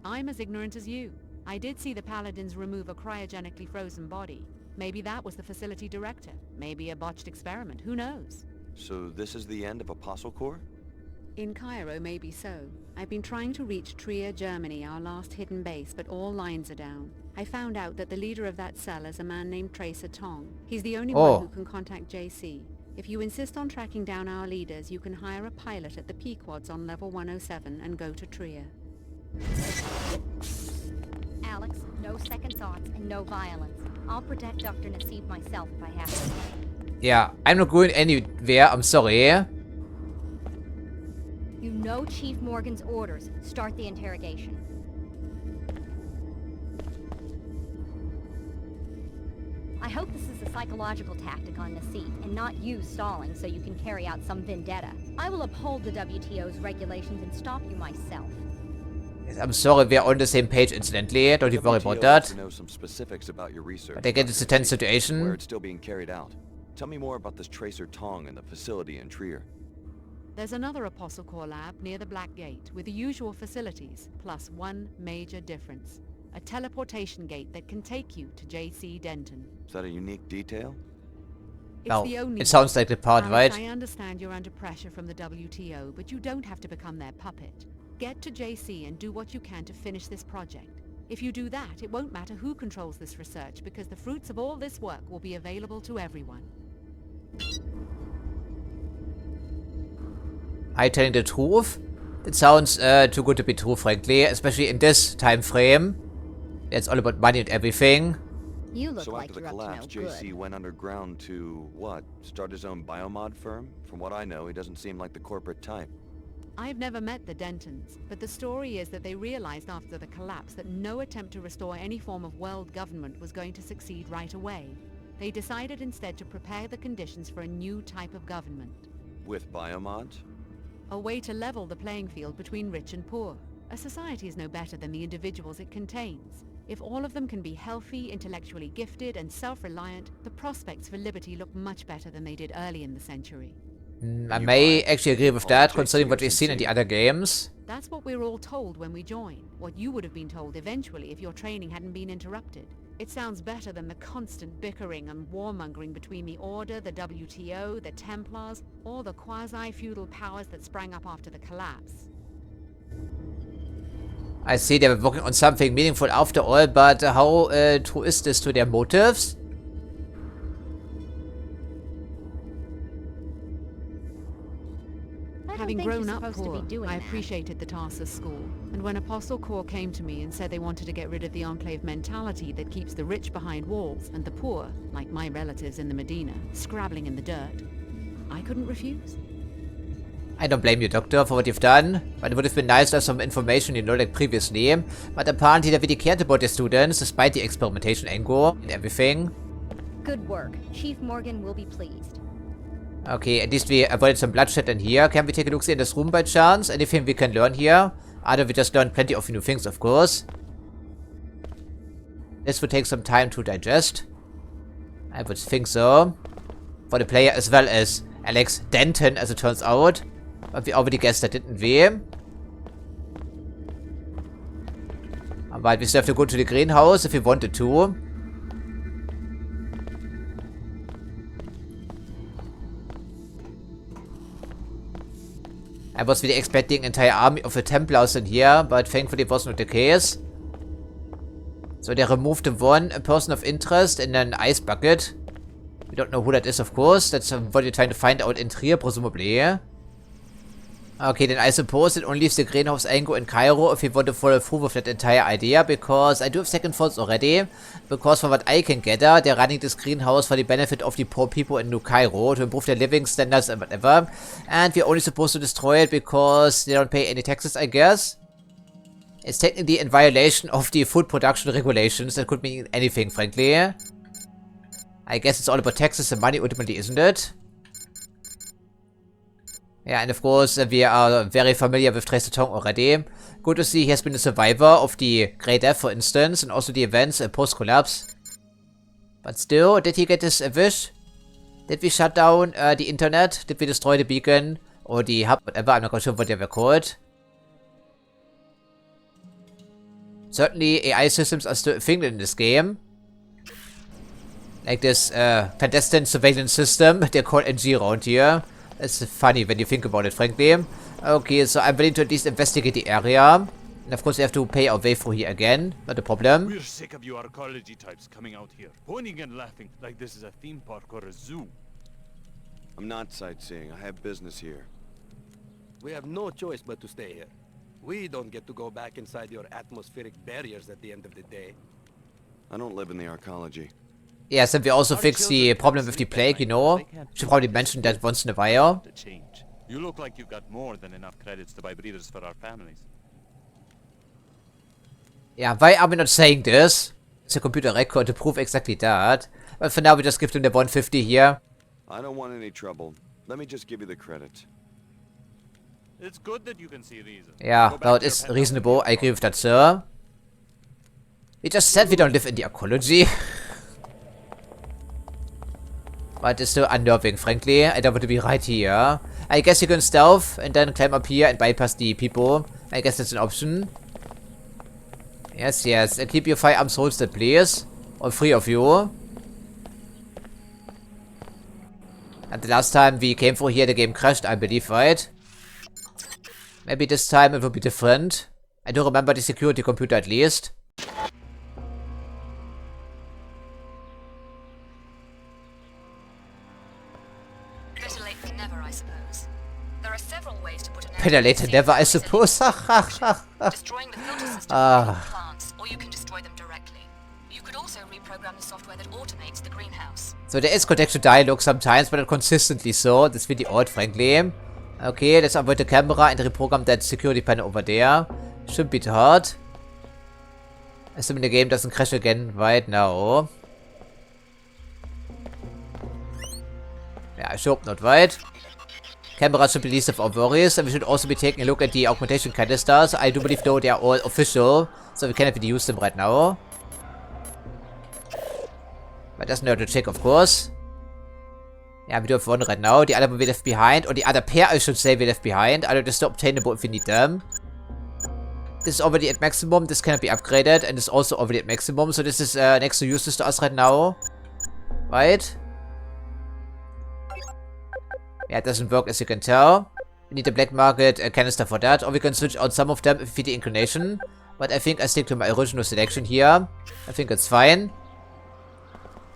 Speaker 8: I'm as ignorant as you. I did see the Paladins remove a cryogenically frozen body. Maybe that was the facility director. Maybe a botched experiment. Who knows?
Speaker 4: So this is the end of Apostle Corps?
Speaker 8: In Cairo, maybe so. I've been trying to reach Trier, Germany, our last hidden base, but all lines are down. I found out that the leader of that cell is a man named Tracer Tong. He's the only one who can contact JC. If you insist on tracking down our leaders, you can hire a pilot at the Pequods on level 107 and go to Trier.
Speaker 14: Alex, no second thoughts and no violence. I'll protect Dr. Nassif myself if I have to.
Speaker 1: Yeah, I'm not going anywhere, I'm sorry.
Speaker 14: You know Chief Morgan's orders. Start the interrogation. I hope this is a psychological tactic on Nassif and not you stalling so you can carry out some vendetta. I will uphold the WTO's regulations and stop you myself.
Speaker 1: I'm sorry, we're on the same page incidentally. Don't you worry about that.
Speaker 4: Know some specifics about your research.
Speaker 1: But again, it's a tense situation.
Speaker 4: Where it's still being carried out. Tell me more about this Tracer Tong and the facility in Trier.
Speaker 8: There's another Apostle Corps lab near the Black Gate with the usual facilities, plus one major difference. A teleportation gate that can take you to J.C. Denton.
Speaker 4: Is that a unique detail?
Speaker 1: Well, it sounds like the part, right?
Speaker 8: I understand you're under pressure from the WTO, but you don't have to become their puppet. Get to JC and do what you can to finish this project. If you do that, it won't matter who controls this research, because the fruits of all this work will be available to everyone.
Speaker 1: Are you telling the truth? It sounds too good to be true, frankly, especially in this time frame. It's all about money and everything.
Speaker 14: You look
Speaker 4: so
Speaker 14: like
Speaker 4: after the
Speaker 14: you're
Speaker 4: collapse,
Speaker 14: up to no
Speaker 4: JC
Speaker 14: good.
Speaker 4: went underground to, what, start his own biomod firm? From what I know, he doesn't seem like the corporate type.
Speaker 8: I've never met the Dentons, but the story is that they realized after the collapse that no attempt to restore any form of world government was going to succeed right away. They decided instead to prepare the conditions for a new type of government.
Speaker 4: With biomods?
Speaker 8: A way to level the playing field between rich and poor. A society is no better than the individuals it contains. If all of them can be healthy, intellectually gifted, and self-reliant, the prospects for liberty look much better than they did early in the century.
Speaker 1: I may actually agree with that, considering what we've seen in the other games.
Speaker 8: That's what we're all told when we join. What you would have been told eventually if your training hadn't been interrupted. It sounds better than the constant bickering and warmongering between the Order, the WTO, the Templars, or the quasi-feudal powers that sprang up after the collapse.
Speaker 1: I see they were working on something meaningful after all, but how true is this to their motives?
Speaker 8: Having grown up poor, I appreciated the Tarsus school. And when Apostle Corps came to me and said they wanted to get rid of the Enclave mentality that keeps the rich behind walls and the poor, like my relatives in the Medina, scrabbling in the dirt, I couldn't refuse.
Speaker 1: I don't blame you, Doctor, for what you've done, but it would have been nice to have some information you know like previously. But apparently they really cared about their students, despite the experimentation angle and everything.
Speaker 14: Good work. Chief Morgan will be pleased.
Speaker 1: Okay, at least we avoided some bloodshed in here. Can we take a look in this room by chance? Anything we can learn here? Either we just learned plenty of new things, of course. This would take some time to digest. I would think so. For the player as well as Alex Denton, as it turns out. But we already guessed that, didn't we? But we still have to go to the greenhouse if we wanted to. I was really expecting an entire army of the Templars in here, but thankfully it was not the case. So they removed the one person of interest in an ice bucket. We don't know who that is, of course. That's what you're trying to find out in Trier, presumably. Okay, then I suppose it only leaves the greenhouse angle in Cairo if we want to follow through with that entire idea, because I do have second thoughts already. Because from what I can gather, they're running this greenhouse for the benefit of the poor people in New Cairo, to improve their living standards and whatever. And we're only supposed to destroy it because they don't pay any taxes, I guess. It's technically in violation of the food production regulations. That could mean anything, frankly. I guess it's all about taxes and money ultimately, isn't it? Yeah, and of course, we are very familiar with Tracer Tong already. Good to see he has been a survivor of the Great Death, for instance, and also the events post-collapse. But still, did he get his wish? Did we shut down the internet? Did we destroy the beacon? Or the hub, whatever, I'm not quite sure what they were called. Certainly, AI systems are still a thing in this game. Like this clandestine surveillance system, they're called NG around here. It's funny when you think about it, frankly. Okay, so I'm willing to at least investigate the area. And of course we have to pay our way through here again. Not a problem.
Speaker 7: We're sick of you arcology types coming out here, pointing and laughing like this is a theme park or a zoo.
Speaker 4: I'm not sightseeing. I have business here.
Speaker 19: We have no choice but to stay here. We don't get to go back inside your atmospheric barriers at the end of the day.
Speaker 4: I don't live in the arcology.
Speaker 1: Yes, and we also fixed the problem with the plague, you know. Should probably mention that once in a while.
Speaker 7: You look like you've got more than enough credits to buy breeders for our families.
Speaker 1: Yeah, why are we not saying this? It's a computer record to prove exactly that. But for now, we just give them the 150 here.
Speaker 4: I don't want any trouble. Let me just give you the credit.
Speaker 7: It's good that you can see reason.
Speaker 1: Yeah, well, it is reasonable. I agree with that, sir. We just said we don't live in the arcology. But it's still unnerving, frankly. I don't want to be right here. I guess you can stealth and then climb up here and bypass the people. I guess that's an option. Yes, yes. And keep your firearms holstered, please. All three of you. And the last time we came through here, the game crashed, I believe, right? Maybe this time it will be different. I do remember the security computer at least.
Speaker 20: Better late than never, I suppose. There are several ways to put an
Speaker 1: Better late than never, I suppose.
Speaker 20: Destroying the filter system plants, or you can destroy them directly. You could also reprogram the software that automates the greenhouse.
Speaker 1: So there is contextual dialogue sometimes, but not consistently so. That's really odd, frankly. Okay, let's avoid the camera and reprogram that security panel over there. Shouldn't be too hard. Assuming the game doesn't crash again right now. Yeah, I sure hope not, right? Camera should be least of our worries, and we should also be taking a look at the augmentation canisters. I do believe though they are all official, so we cannot really use them right now. But doesn't hurt to check, of course. Yeah, we do have one right now. The other one we left behind, or the other pair I should say we left behind. Either they're still obtainable if we need them. This is already at maximum, this cannot be upgraded, and it's also already at maximum, so this is next to useless to us right now. Right? Yeah, it doesn't work as you can tell. We need a black market canister for that, or we can switch out some of them if we the inclination. But I think I stick to my original selection here. I think it's fine.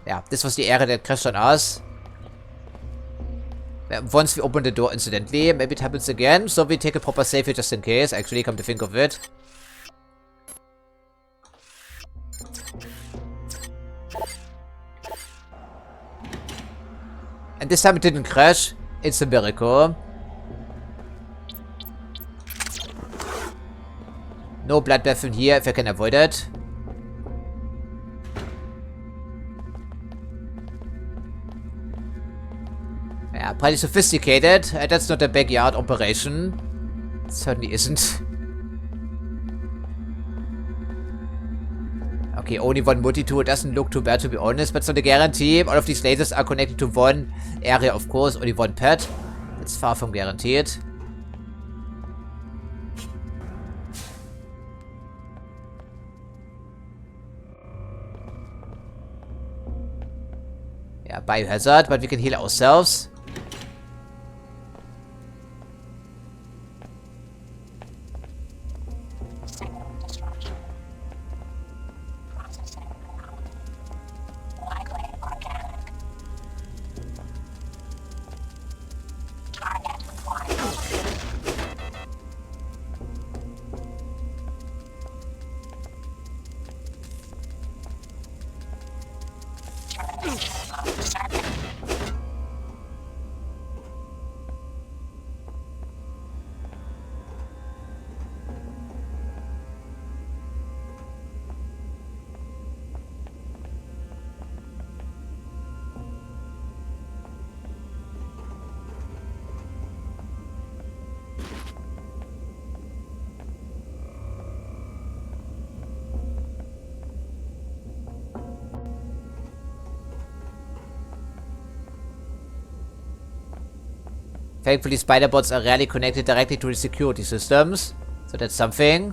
Speaker 1: Yeah, this was the area that crashed on us. Once we open the door incidentally, maybe it happens again, so we take a proper save here just in case, actually, come to think of it. And this time it didn't crash. It's a miracle. No bloodbath in here if I can avoid it. Yeah, pretty sophisticated. That's not a backyard operation. It certainly isn't. Okay, only one multi-tool doesn't look too bad to be honest, but it's not a guarantee. All of these lasers are connected to one area, of course, only one pad. It's far from guaranteed. Yeah, biohazard, but we can heal ourselves. Thankfully, spider bots are rarely connected directly to the security systems, so that's something.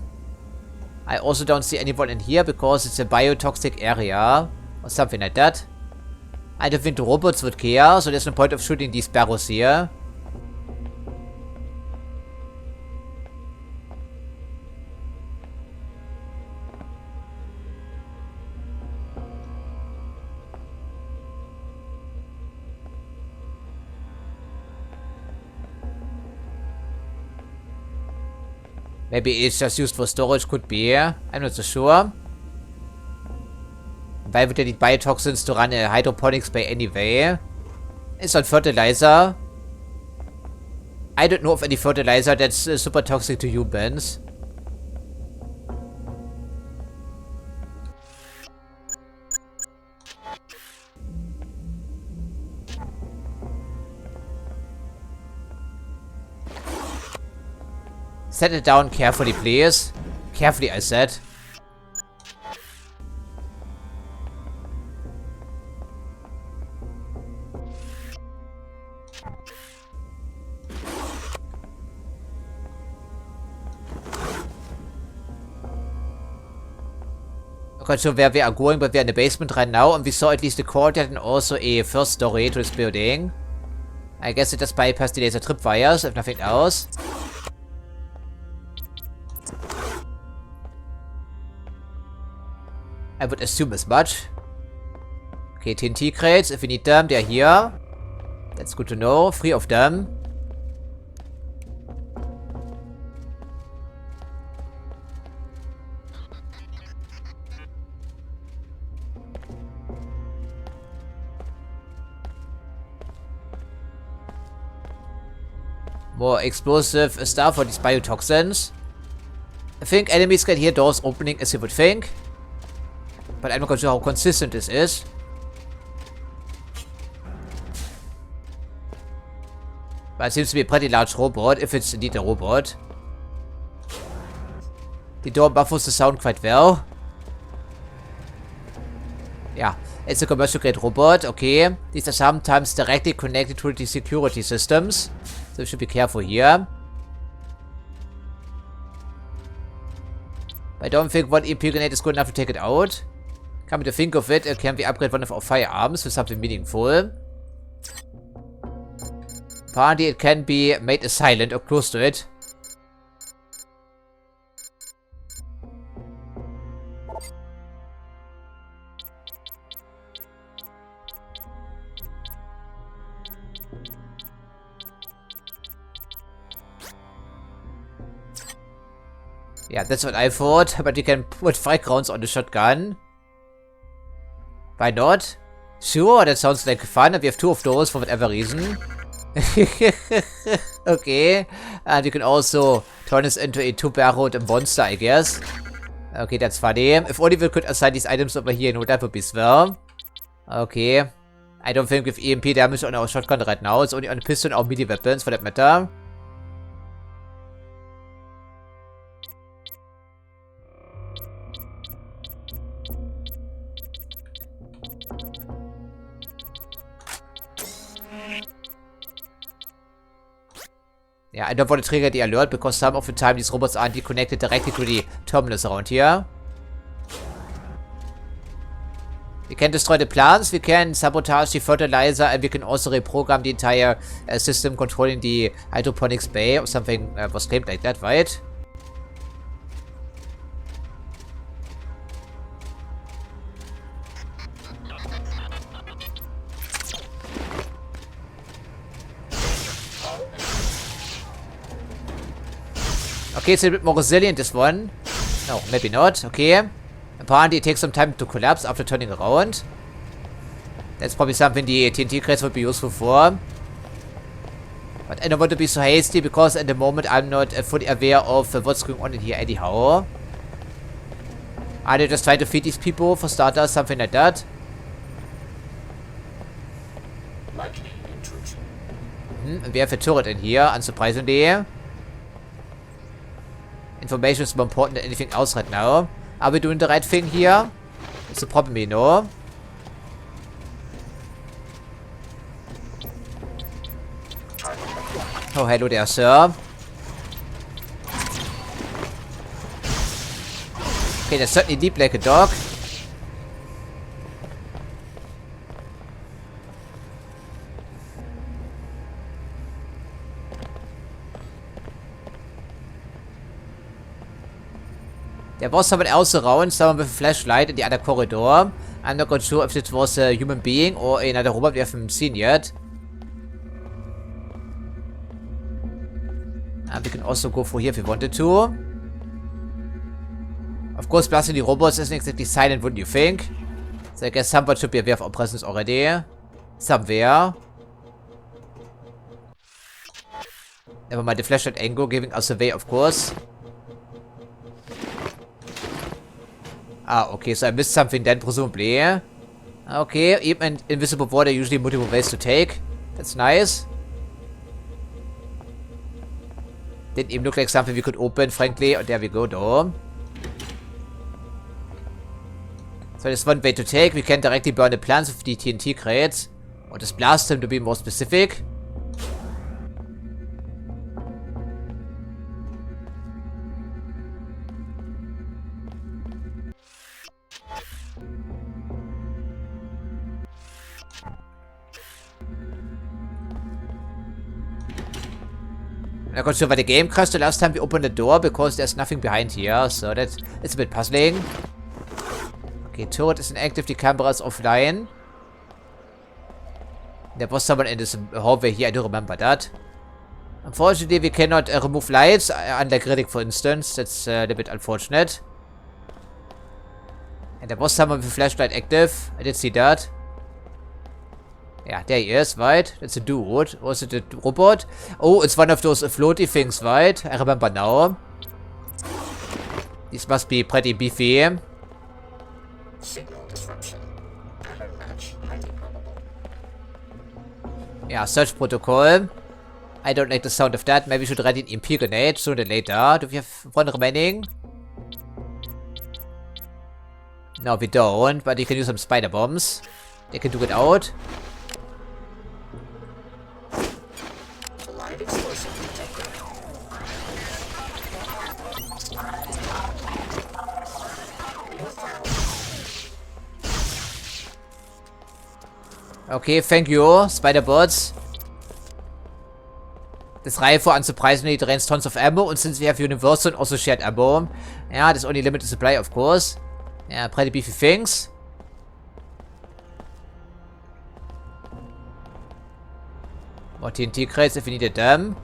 Speaker 1: I also don't see anyone in here because it's a biotoxic area, or something like that. I don't think the robots would care, so there's no point of shooting these barrels here. Maybe it's just used for storage, could be. I'm not so sure. Why would they need biotoxins to run a hydroponics bay anyway? It's not fertilizer. I don't know of any fertilizer that's super toxic to humans. Set it down carefully, please. Carefully, I said. I'm not sure where we are going, but we're in the basement right now, and we saw at least a courtyard and also a first story to this building. I guess it just bypassed the laser tripwires, if nothing else. I would assume as much. Okay, TNT crates, if we need them, they're here. That's good to know. 3 of them. More explosive stuff for these biotoxins. I think enemies can hear doors opening as you would think. But I'm not quite sure how consistent this is. But it seems to be a pretty large robot, if it's indeed a robot. The door buffers the sound quite well. Yeah, it's a commercial grade robot, okay. These are sometimes directly connected to the security systems. So we should be careful here. I don't think one EP grenade is good enough to take it out. Come to think of it, can we upgrade one of our firearms with something meaningful? Apparently it can be made as silent or close to it. Yeah, that's what I thought, but you can put 5 rounds on the shotgun. Why not? Sure, that sounds like fun, and we have 2 of those for whatever reason. Okay, and you can also turn this into a 2-barreled monster, I guess. Okay, that's funny. If only we could assign these items over here, no, that would be swell. Okay. I don't think we have EMP damage on our shotgun right now. It's only on the pistol or melee weapons, for that matter. Yeah, I don't want to trigger the alert because some of the time these robots aren't connected directly to the terminals around here. We can destroy the plants, we can sabotage the fertilizer, and we can also reprogram the entire system controlling the hydroponics bay or something was claimed like that, right? Okay, it's a bit more resilient, this one. No, maybe not. Okay. Apparently it takes some time to collapse after turning around. That's probably something the TNT crates would be useful for. But I don't want to be so hasty because at the moment I'm not fully aware of what's going on in here anyhow. Are they just trying to feed these people for starters? Something like that. And we have a turret in here, unsurprisingly. Information is more important than anything else right now. Are we doing the right thing here? It's a problem, you know. Oh, hello there, sir. Okay, that's certainly deep like a dog. There was someone else around, someone with a flashlight in the other corridor. I'm not quite sure if it was a human being or another robot we haven't seen yet. And we can also go through here if we wanted to. Of course, blasting the robots isn't exactly silent, wouldn't you think? So I guess someone should be aware of our presence already. Somewhere. Never mind the flashlight angle giving us away, of course. Ah, okay, so I missed something then, presumably. Okay, even invisible water usually multiple ways to take. That's nice. Didn't even look like something we could open, frankly. Oh, there we go, though. So there's one way to take. We can directly burn the plants with the TNT crates. Or just blast them to be more specific. I'm not sure why the game crashed the last time we opened the door because there's nothing behind here, so it's a bit puzzling. Okay, turret is inactive, the camera is offline. There was someone in this hallway here, I do remember that. Unfortunately, we cannot remove lights, unlike Riddick, for instance. That's a bit unfortunate. And there was someone with a flashlight active, I did see that. Yeah, there he is, right? That's a dude. Was it a robot? Oh, it's one of those floaty things, right? I remember now. These must be pretty beefy. Yeah, search protocol. I don't like the sound of that. Maybe we should ready an EMP grenade sooner or later. Do we have one remaining? No, we don't. But you can use some spider bombs. They can do it out. Okay, thank you, Spider-Bots. Das Rifle, unsurprisingly, drains tons of ammo, and since we have universal and also shared ammo, yeah, there's only limited supply, of course. Yeah, pretty beefy things. More TNT crates if we needed them.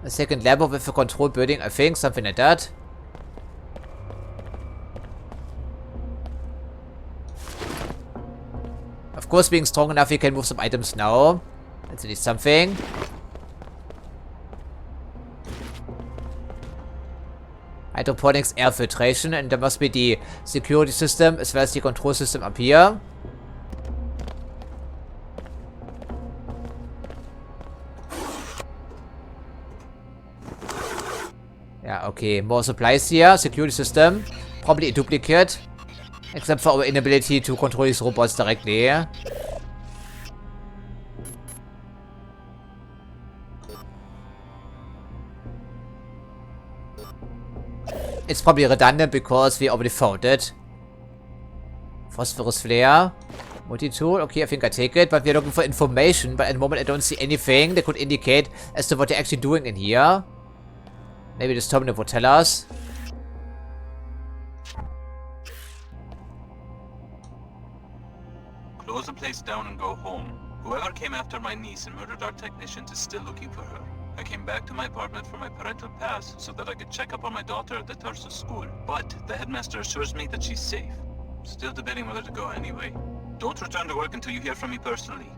Speaker 1: A second level with a control building, I think, something like that. course, being strong enough, we can move some items now. That's at least something. Hydroponics air filtration, and there must be the security system as well as the control system up here. Yeah, okay, more supplies here. Security system, probably a duplicate, except for our inability to control these robots directly. It's probably redundant because we already found it. Phosphorus flare. Multi-tool. Okay, I think I take it. But we're looking for information. But at the moment I don't see anything that could indicate as to what they're actually doing in here. Maybe this terminal will tell us.
Speaker 18: Close the place down and go home. Whoever came after my niece and murdered our technicians is still looking for her. I came back to my apartment for my parental pass so that I could check up on my daughter at the Tarsus school. But the headmaster assures me that she's safe. Still debating whether to go anyway. Don't return to work until you hear from me personally.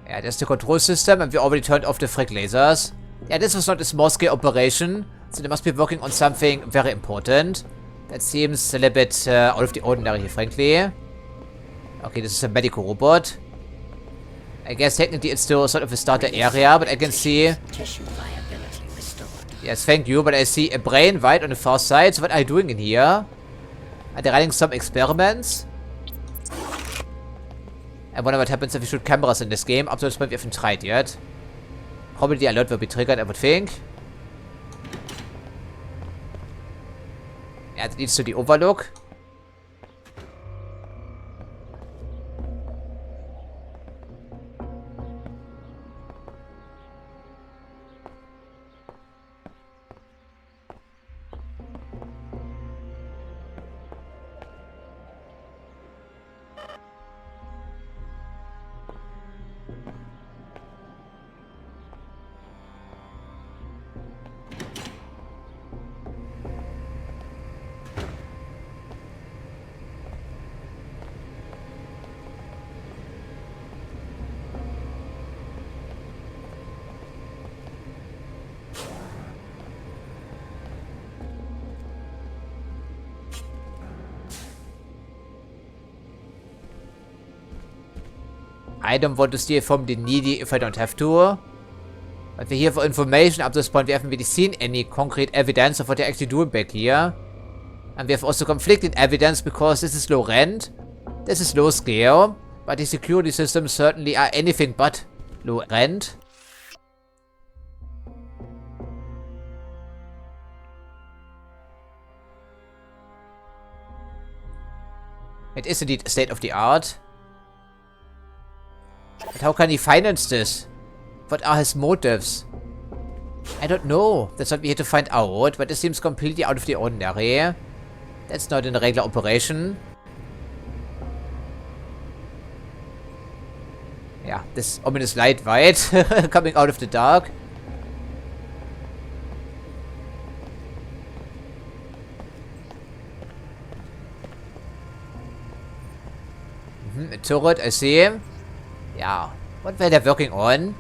Speaker 1: Yeah, that's the control system, and we already turned off the frick lasers. Yeah, this was not a small-scale operation, so they must be working on something very important. That seems a little bit out of the ordinary here, frankly. Okay, this is a medical robot. I guess technically it's still sort of a starter area, but I can see... Yes, thank you, but I see a brain right on the far side. So what are you doing in here? Are they running some experiments? I wonder what happens if we shoot cameras in this game. Up to this point we haven't tried yet. Probably the alert will be triggered, I would think. Yeah, that leads to the overlook. I don't want to steal from the needy if I don't have to. But we're here for information. Up to this point, we haven't really seen any concrete evidence of what they're actually doing back here. And we have also conflicting evidence because this is low rent. This is low scale. But the security systems certainly are anything but low rent. It is indeed state of the art. But how can he finance this? What are his motives? I don't know. That's what we had to find out, but it seems completely out of the ordinary. That's not in a regular operation. Yeah, this ominous light white coming out of the dark. A turret, I see. Yeah, what were they working on?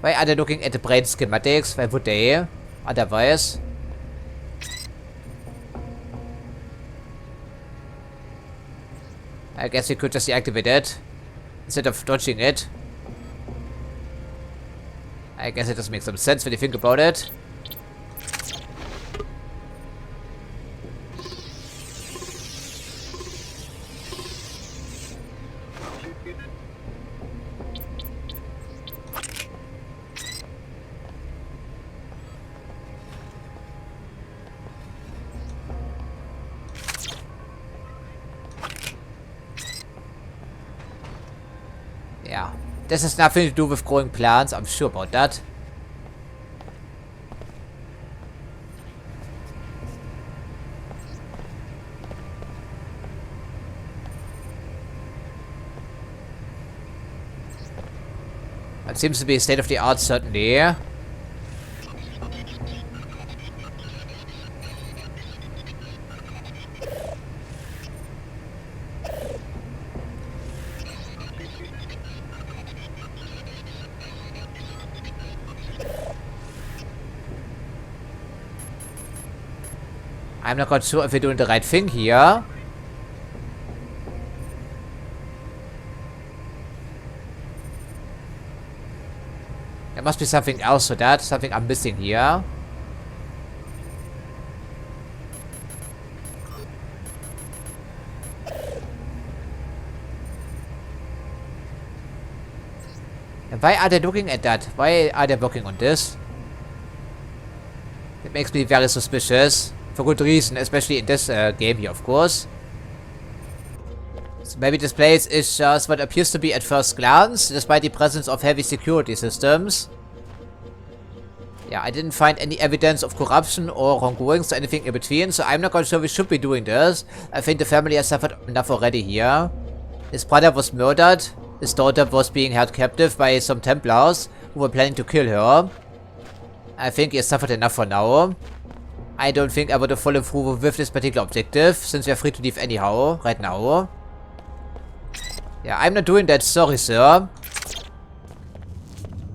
Speaker 1: Why are they looking at the brain schematics? Why would they? Otherwise. I guess we could just deactivate it instead of dodging it. I guess it does make some sense when you think about it. Yeah, this has nothing to do with growing plants, I'm sure about that. It seems to be a state of the art, certainly. I'm not quite sure if we're doing the right thing here. There must be something else to that. Something I'm missing here. Why are they looking at that? Why are they working on this? It makes me very suspicious. For good reason, especially in this game here, of course. So maybe this place is just what appears to be at first glance, despite the presence of heavy security systems. Yeah, I didn't find any evidence of corruption or wrongdoings or anything in between, so I'm not quite sure we should be doing this. I think the family has suffered enough already here. His brother was murdered. His daughter was being held captive by some Templars who were planning to kill her. I think he has suffered enough for now. I don't think I would have followed through with this particular objective, since we are free to leave anyhow, right now. Yeah, I'm not doing that, sorry sir.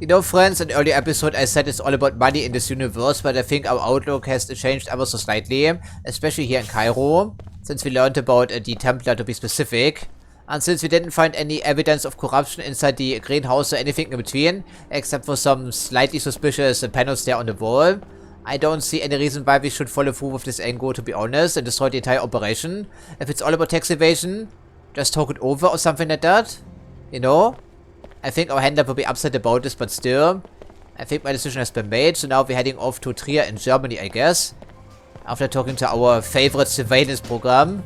Speaker 1: You know friends, in the earlier episode I said it's all about money in this universe, but I think our outlook has changed ever so slightly, especially here in Cairo, since we learned about the Templar to be specific. And since we didn't find any evidence of corruption inside the greenhouse or anything in between, except for some slightly suspicious panels there on the wall, I don't see any reason why we should follow through with this angle, to be honest, and destroy the entire operation. If it's all about tax evasion, just talk it over or something like that. You know? I think our handler will be upset about this, but still. I think my decision has been made, so now we're heading off to Trier in Germany, I guess. After talking to our favorite surveillance program.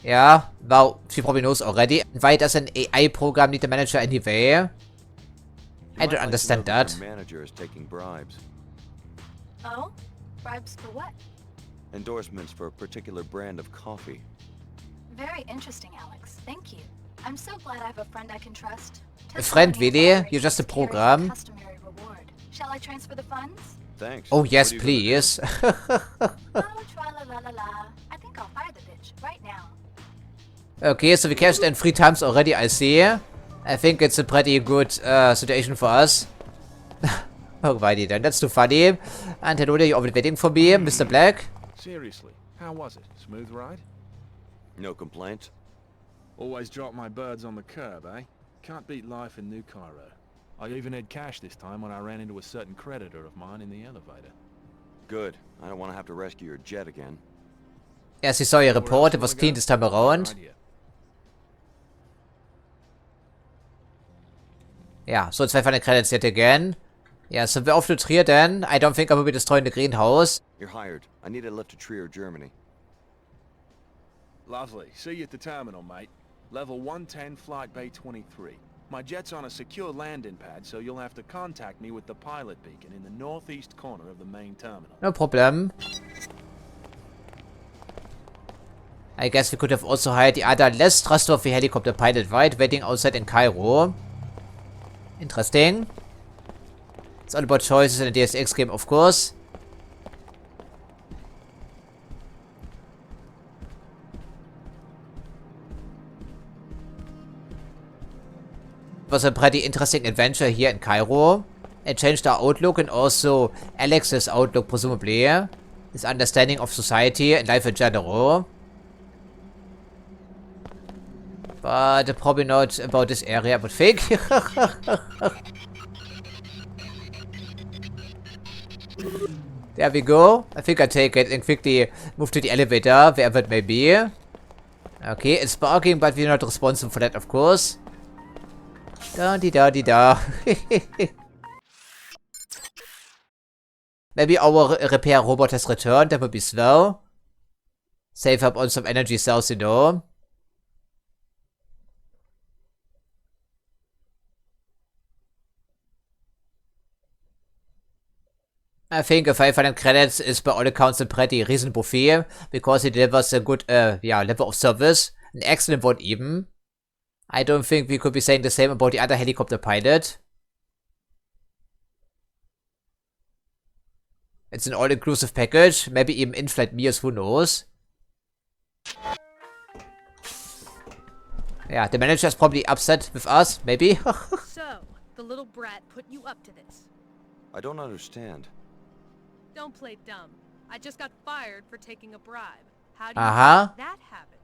Speaker 1: Yeah, well, she probably knows already. Why does an AI program need a manager anyway? I don't understand that.
Speaker 4: Manager is taking bribes.
Speaker 3: Oh? Bribes for what?
Speaker 4: Endorsements for a particular brand of coffee.
Speaker 3: Very interesting, Alex. Thank you. I'm so glad I have a friend I can trust.
Speaker 1: A friend, really? You're just a program.
Speaker 3: Shall I transfer the funds?
Speaker 4: Thanks.
Speaker 1: Oh yes, please.
Speaker 3: Oh, tra-la-la-la-la. I think I'll fire the bitch right now.
Speaker 1: Okay, so we cashed in 3 times already, I see. I think it's a pretty good situation for us. Alrighty then, that's too funny. And hello there, you're already waiting for me, Mr. Black.
Speaker 15: Seriously, how was it? Smooth ride?
Speaker 4: No complaints.
Speaker 15: Always drop my birds on the curb, eh? Can't beat life in New Cairo. I even had cash this time when I ran into a certain creditor of mine in the elevator.
Speaker 4: Good. I don't want to have to rescue your jet again.
Speaker 1: Yes, you saw your report, it was clean this time around. Yeah, so 500 credits yet again. Yeah, so we're off to Trier then. I don't think I will be destroying the greenhouse.
Speaker 4: You're hired. I need a lift to Trier, Germany.
Speaker 15: Lovely. See you at the terminal, mate. Level 110, flight bay 23. My jet's on a secure landing pad, so you'll have to contact me with the pilot beacon in the northeast corner of the main terminal.
Speaker 1: No problem. I guess we could have also hired the other less trustworthy helicopter pilot, right? Waiting outside in Cairo. Interesting. It's all about choices in a Deus Ex game, of course. It was a pretty interesting adventure here in Cairo. It changed our outlook and also Alex's outlook, presumably. His understanding of society and life in general. But probably not about this area, I would think. There we go. I think I take it and quickly move to the elevator, wherever it may be. Okay, it's sparking, but we're not responsible for that, of course. Da-di-da-di-da. Maybe our repair robot has returned, that would be slow. Save up on some energy cells, you know. I think 500 credits is by all accounts a pretty reasonable fee, because it delivers a good level of service, an excellent one even. I don't think we could be saying the same about the other helicopter pilot. It's an all-inclusive package, maybe even in-flight meals, who knows. Yeah, the manager is probably upset with us, maybe.
Speaker 17: So,
Speaker 21: The little brat put you up to this.
Speaker 4: I don't understand.
Speaker 21: Don't play dumb. I just got fired for taking a bribe. How do you
Speaker 1: Aha.
Speaker 21: that happened?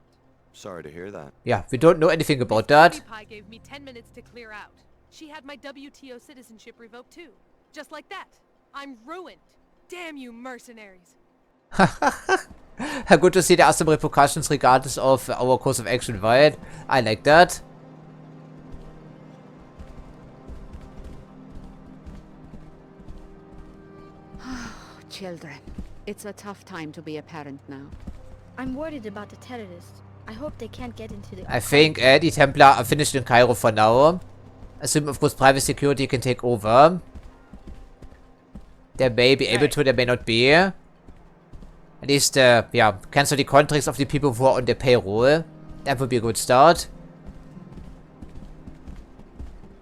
Speaker 4: Sorry to hear that.
Speaker 1: Yeah, we don't know anything about that.
Speaker 21: Pie gave me 10 minutes to clear out. She had my WTO citizenship revoked too. Just like that. I'm ruined. Damn you mercenaries.
Speaker 1: Good to see there are some repercussions regardless of our course of action, right? I like that.
Speaker 8: Children, it's a tough time to be a parent now.
Speaker 2: I'm worried about the terrorists. I hope they can't get into the...
Speaker 1: I think the Templar are finished in Cairo for now. Assume, of course, private security can take over. They may be able to, they may not be. At least, yeah, cancel the contracts of the people who are on their payroll. That would be a good start.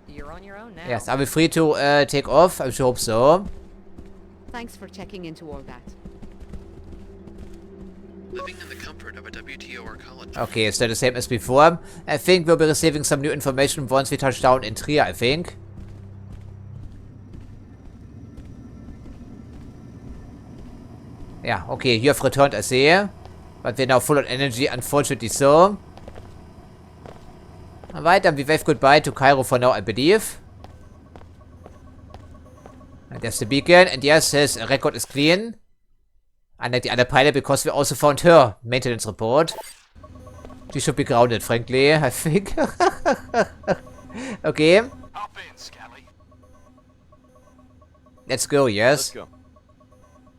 Speaker 10: You're on your own now.
Speaker 1: Yes, are we free to take off? I sure hope so.
Speaker 8: Thanks for checking into all that.
Speaker 16: Living in the comfort of a WTO or college.
Speaker 1: Okay, it's still the same as before. I think we'll be receiving some new information once we touch down in Trier, I think. Yeah, okay, you have returned, I see. But we're now full on energy, unfortunately so. Alright, then we wave goodbye to Cairo for now, I believe. And there's the beacon, and yes, his record is clean. Unlike the other pilot, because we also found her maintenance report. She should be grounded, frankly, I think. Okay.
Speaker 15: Hop in, Scally.
Speaker 1: Let's go, yes.
Speaker 4: Let's go.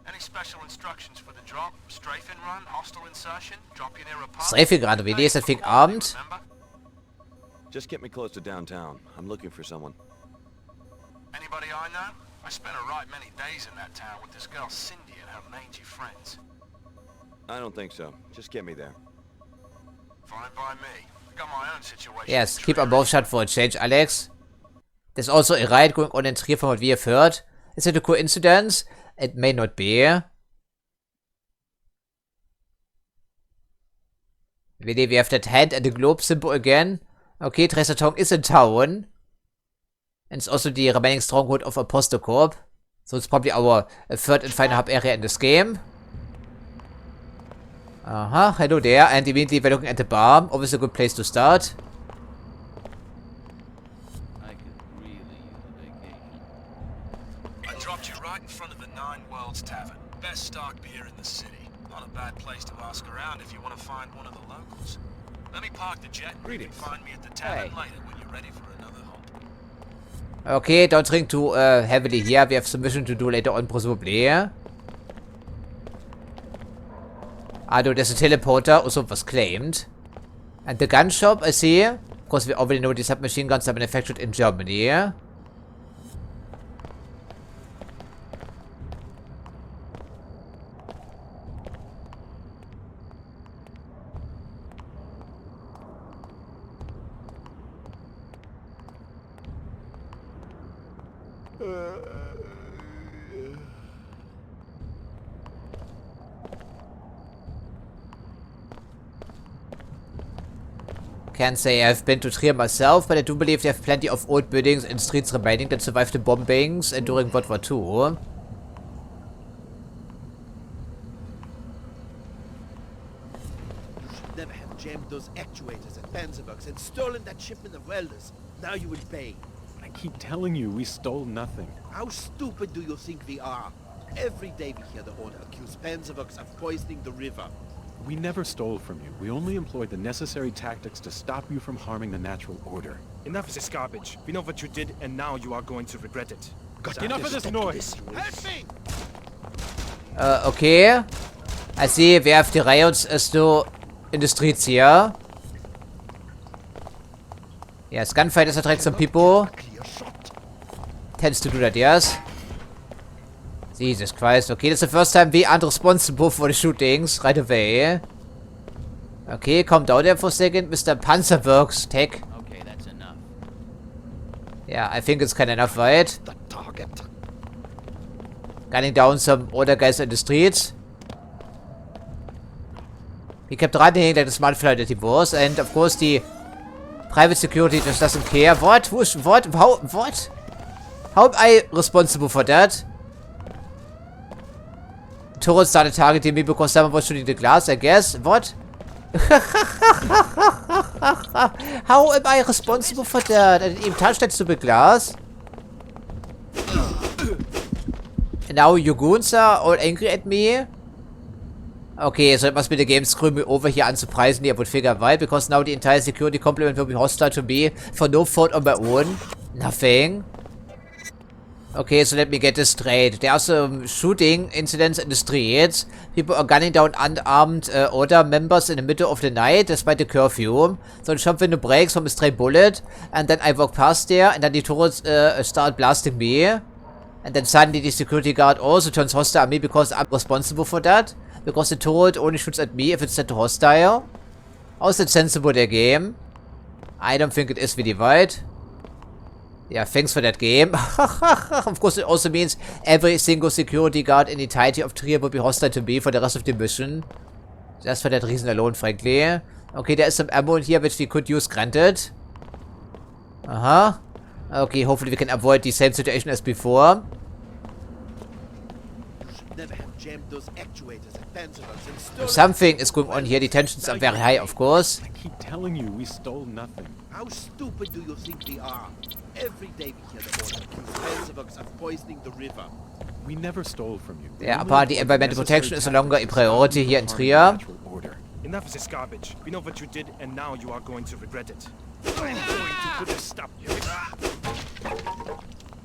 Speaker 15: Any special instructions for the drop? Strafing run, hostile insertion, drop you near a park?
Speaker 1: Strafing run, wie ist das Ding Abend?
Speaker 4: Just get me close to downtown. I'm looking for someone.
Speaker 15: Anybody I know? I spent a right many days in that town with this girl Cindy and her mangy friends.
Speaker 4: I don't think so. Just get me there.
Speaker 15: Fine by me. I got my own situation.
Speaker 1: Yes, keep our mouth shut for a change, Alex. There's also a riot going on in Trier from what we have heard. Is it a coincidence? It may not be. Really, we have that hand and the globe symbol again. Okay, Tracer Tong is in town. And it's also the remaining stronghold of Apostle Corp. So it's probably our third and final hub area in this game. Hello there. And immediately we're looking at the bar. Always a good place to start.
Speaker 7: I could really use a vacation. I dropped you right in front of the Nine Worlds Tavern. Best stock beer in the city. Not a bad place to ask around if you want to find one of the locals. Let me park the jet. You can find me at the tavern later when you're ready for another hump.
Speaker 1: Okay, don't drink too heavily here. We have some mission to do later on, presumably. Although there's a teleporter, also was claimed. And the gun shop, I see. Of course, we already know these submachine guns are manufactured in Germany. Can't say I've been to Trier myself, but I do believe they have plenty of old buildings and streets remaining that survived the bombings during World War II.
Speaker 22: You should never have jammed those actuators at Panzerwerks and stolen that shipment of welders. Now you will pay.
Speaker 5: I keep telling you, we stole nothing.
Speaker 22: How stupid do you think we are? Every day we hear the order accuse Panzerwerks of poisoning the river.
Speaker 5: We never stole from you. We only employed the necessary tactics to stop you from harming the natural order.
Speaker 23: Enough of this garbage. We know what you did, and now you are going to regret it.
Speaker 22: Enough of this noise! Help me!
Speaker 1: Okay. I see we have the riots still in the streets here. Yes, gunfighters attract some people. Tends to do that, yes. Jesus Christ. Okay, that's the first time we aren't responsible for the shootings right away. Okay, calm down there for a second, Mr. Panzerwerks Tech.
Speaker 11: Okay, that's enough.
Speaker 1: Yeah, I think it's kind of enough, right? Gunning down some older guys in the streets. He kept running like the smart fly that he was, and of course the private security just doesn't care. What? Who's what? How? What? How am I responsible for that? Turret started targeting me because someone was shooting the glass, I guess. What? How am I responsible for that? I didn't even touch that stupid glass. And now you goons are all angry at me. Okay, so it must be the game screwing me over here, unsurprisingly, I would figure why, because now the entire security complement will be hostile to me for no fault on my own. Nothing. Okay, so let me get this straight. There are some shooting incidents in the streets. People are gunning down unarmed order members in the middle of the night, despite the curfew. So the shop window breaks from a stray bullet, and then I walk past there, and then the turrets start blasting me. And then suddenly the security guard also turns hostile at me because I'm responsible for that. Because the turret only shoots at me if it's set to hostile. How is that sensible, the game? I don't think it is really right. Yeah, thanks for that game. Of course, it also means every single security guard in the entirety of Trier will be hostile to me for the rest of the mission. Just for that reason alone, frankly. Okay, there is some ammo in here which we could use, granted. Okay, hopefully we can avoid the same situation as before.
Speaker 22: Never have jammed those actuators at Panzerwerks and stolen.
Speaker 1: Something is going on here. The tensions are very high, of course.
Speaker 23: I keep telling you, we stole nothing.
Speaker 22: How stupid do you think we are? Every day we hear the order accused Panzerwerks of poisoning the river.
Speaker 23: We never stole from you.
Speaker 1: Yeah, apparently environmental protection is no longer a priority here in Trier.
Speaker 23: Enough of this garbage. We know what you did, and now you are going to regret it. I'm going to put a stop to it.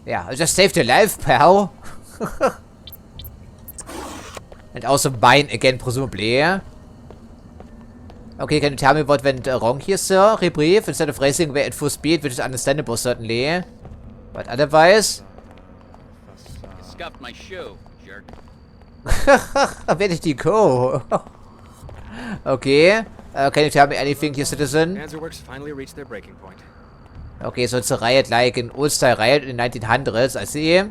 Speaker 1: Yeah, I just saved your life, pal. And also mine again, presumably. Okay, can you tell me what went wrong here, sir? Rebrief, instead of racing away at full speed, which is understandable, certainly. But otherwise...
Speaker 6: You scuffed my shoe, jerk.
Speaker 1: Where did he go? Okay. Can you tell me anything here, citizen?
Speaker 16: Panzerwerks finally reached their breaking point.
Speaker 1: Okay, so it's a riot like an old-style riot in the 1900s, I see.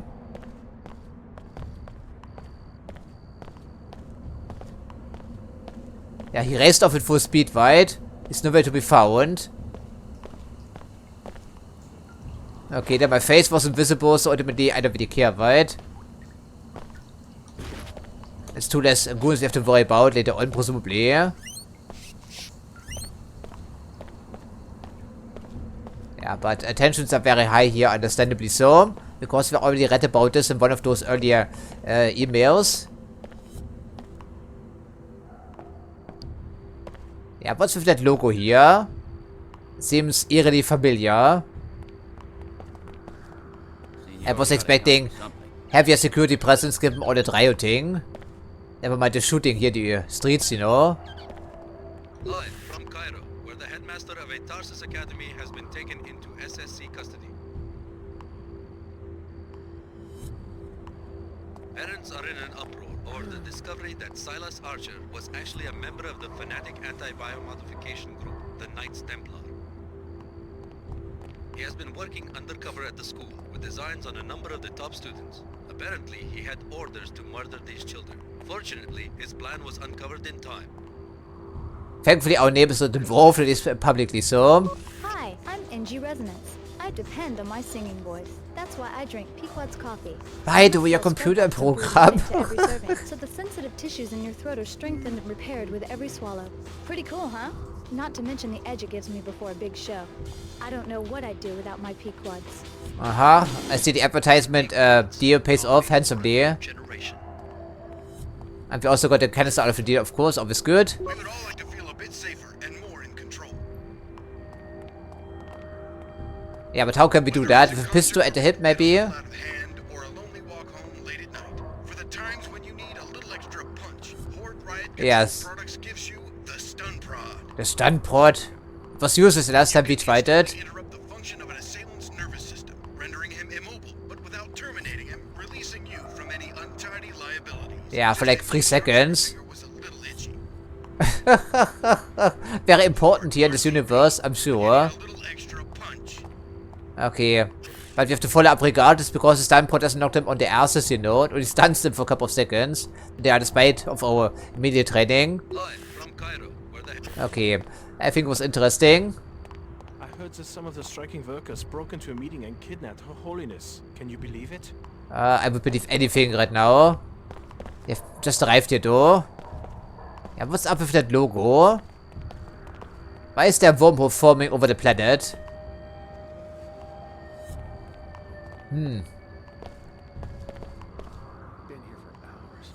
Speaker 1: Yeah, he raced off at full speed, right? He's nowhere to be found. Okay, then my face wasn't visible, so ultimately I don't really care, right? It's two less goons we have to worry about later on, presumably. Yeah, but tensions are very high here, understandably so. Because we already read about this in one of those earlier emails. Yeah, what's with that logo here? Seems eerily familiar. I was expecting heavier security presence given all that rioting. Never mind the shooting here, the streets, you know.
Speaker 9: Live from Cairo, where the headmaster of a Tarsus Academy has been taken into SSC custody. Parents are in an uproar over the discovery that Silas Archer was actually a member of the fanatic anti-biomodification group, the Knights Templar. He has been working undercover at the school with designs on a number of the top students. Apparently, he had orders to murder these children. Fortunately, his plan was uncovered in time.
Speaker 1: Thankfully, our name is not involved in this publicly, so...
Speaker 2: Hi, I'm NG Resonance. I depend on my singing voice. That's why I drink Pequod's coffee.
Speaker 1: By the way, your computer program.
Speaker 2: So the sensitive tissues in your throat are strengthened and repaired with every swallow. Pretty cool, huh? Not to mention the edge it gives me before a big show. I don't know what I'd do without my Pequods.
Speaker 1: I see the advertisement deal pays off handsomely. And we also got the canister out of the deal, of course, always good.
Speaker 9: We would all like to feel a bit safer and more in control.
Speaker 1: Yeah, but how can we do that? With a pistol at the hip, maybe? Yes. The stun prod. It was useless the last time we tried it. Yeah, for like 3 seconds. Very important here in this universe, I'm sure. Okay. But we have to follow up regardless because the stun prod doesn't knock them on their asses, you know. It only stuns them for a couple of seconds. Yeah, despite of our immediate training. Okay. I think it was interesting.
Speaker 23: I heard that some of the striking workers broke into a meeting and kidnapped Her Holiness. Can you believe it?
Speaker 1: I would believe anything right now. They've just arrived here, though. Yeah, what's up with that logo? Why is there wormhole forming over the planet?
Speaker 23: Been here for hours.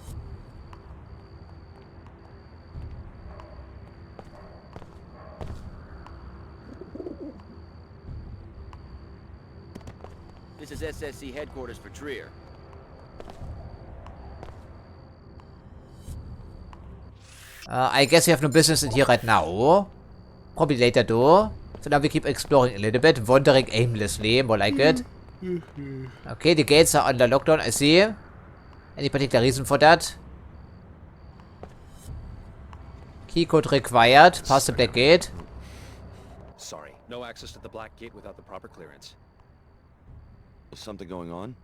Speaker 6: This is SSC headquarters for Trier.
Speaker 1: I guess we have no business in here right now. Probably later though. So now we keep exploring a little bit. Wandering aimlessly, more like it. Okay, the gates are under lockdown, I see. Any particular reason for that? Key code required. Pass the black gate.
Speaker 5: Sorry, no access to the black gate without the proper clearance.
Speaker 4: Something going on?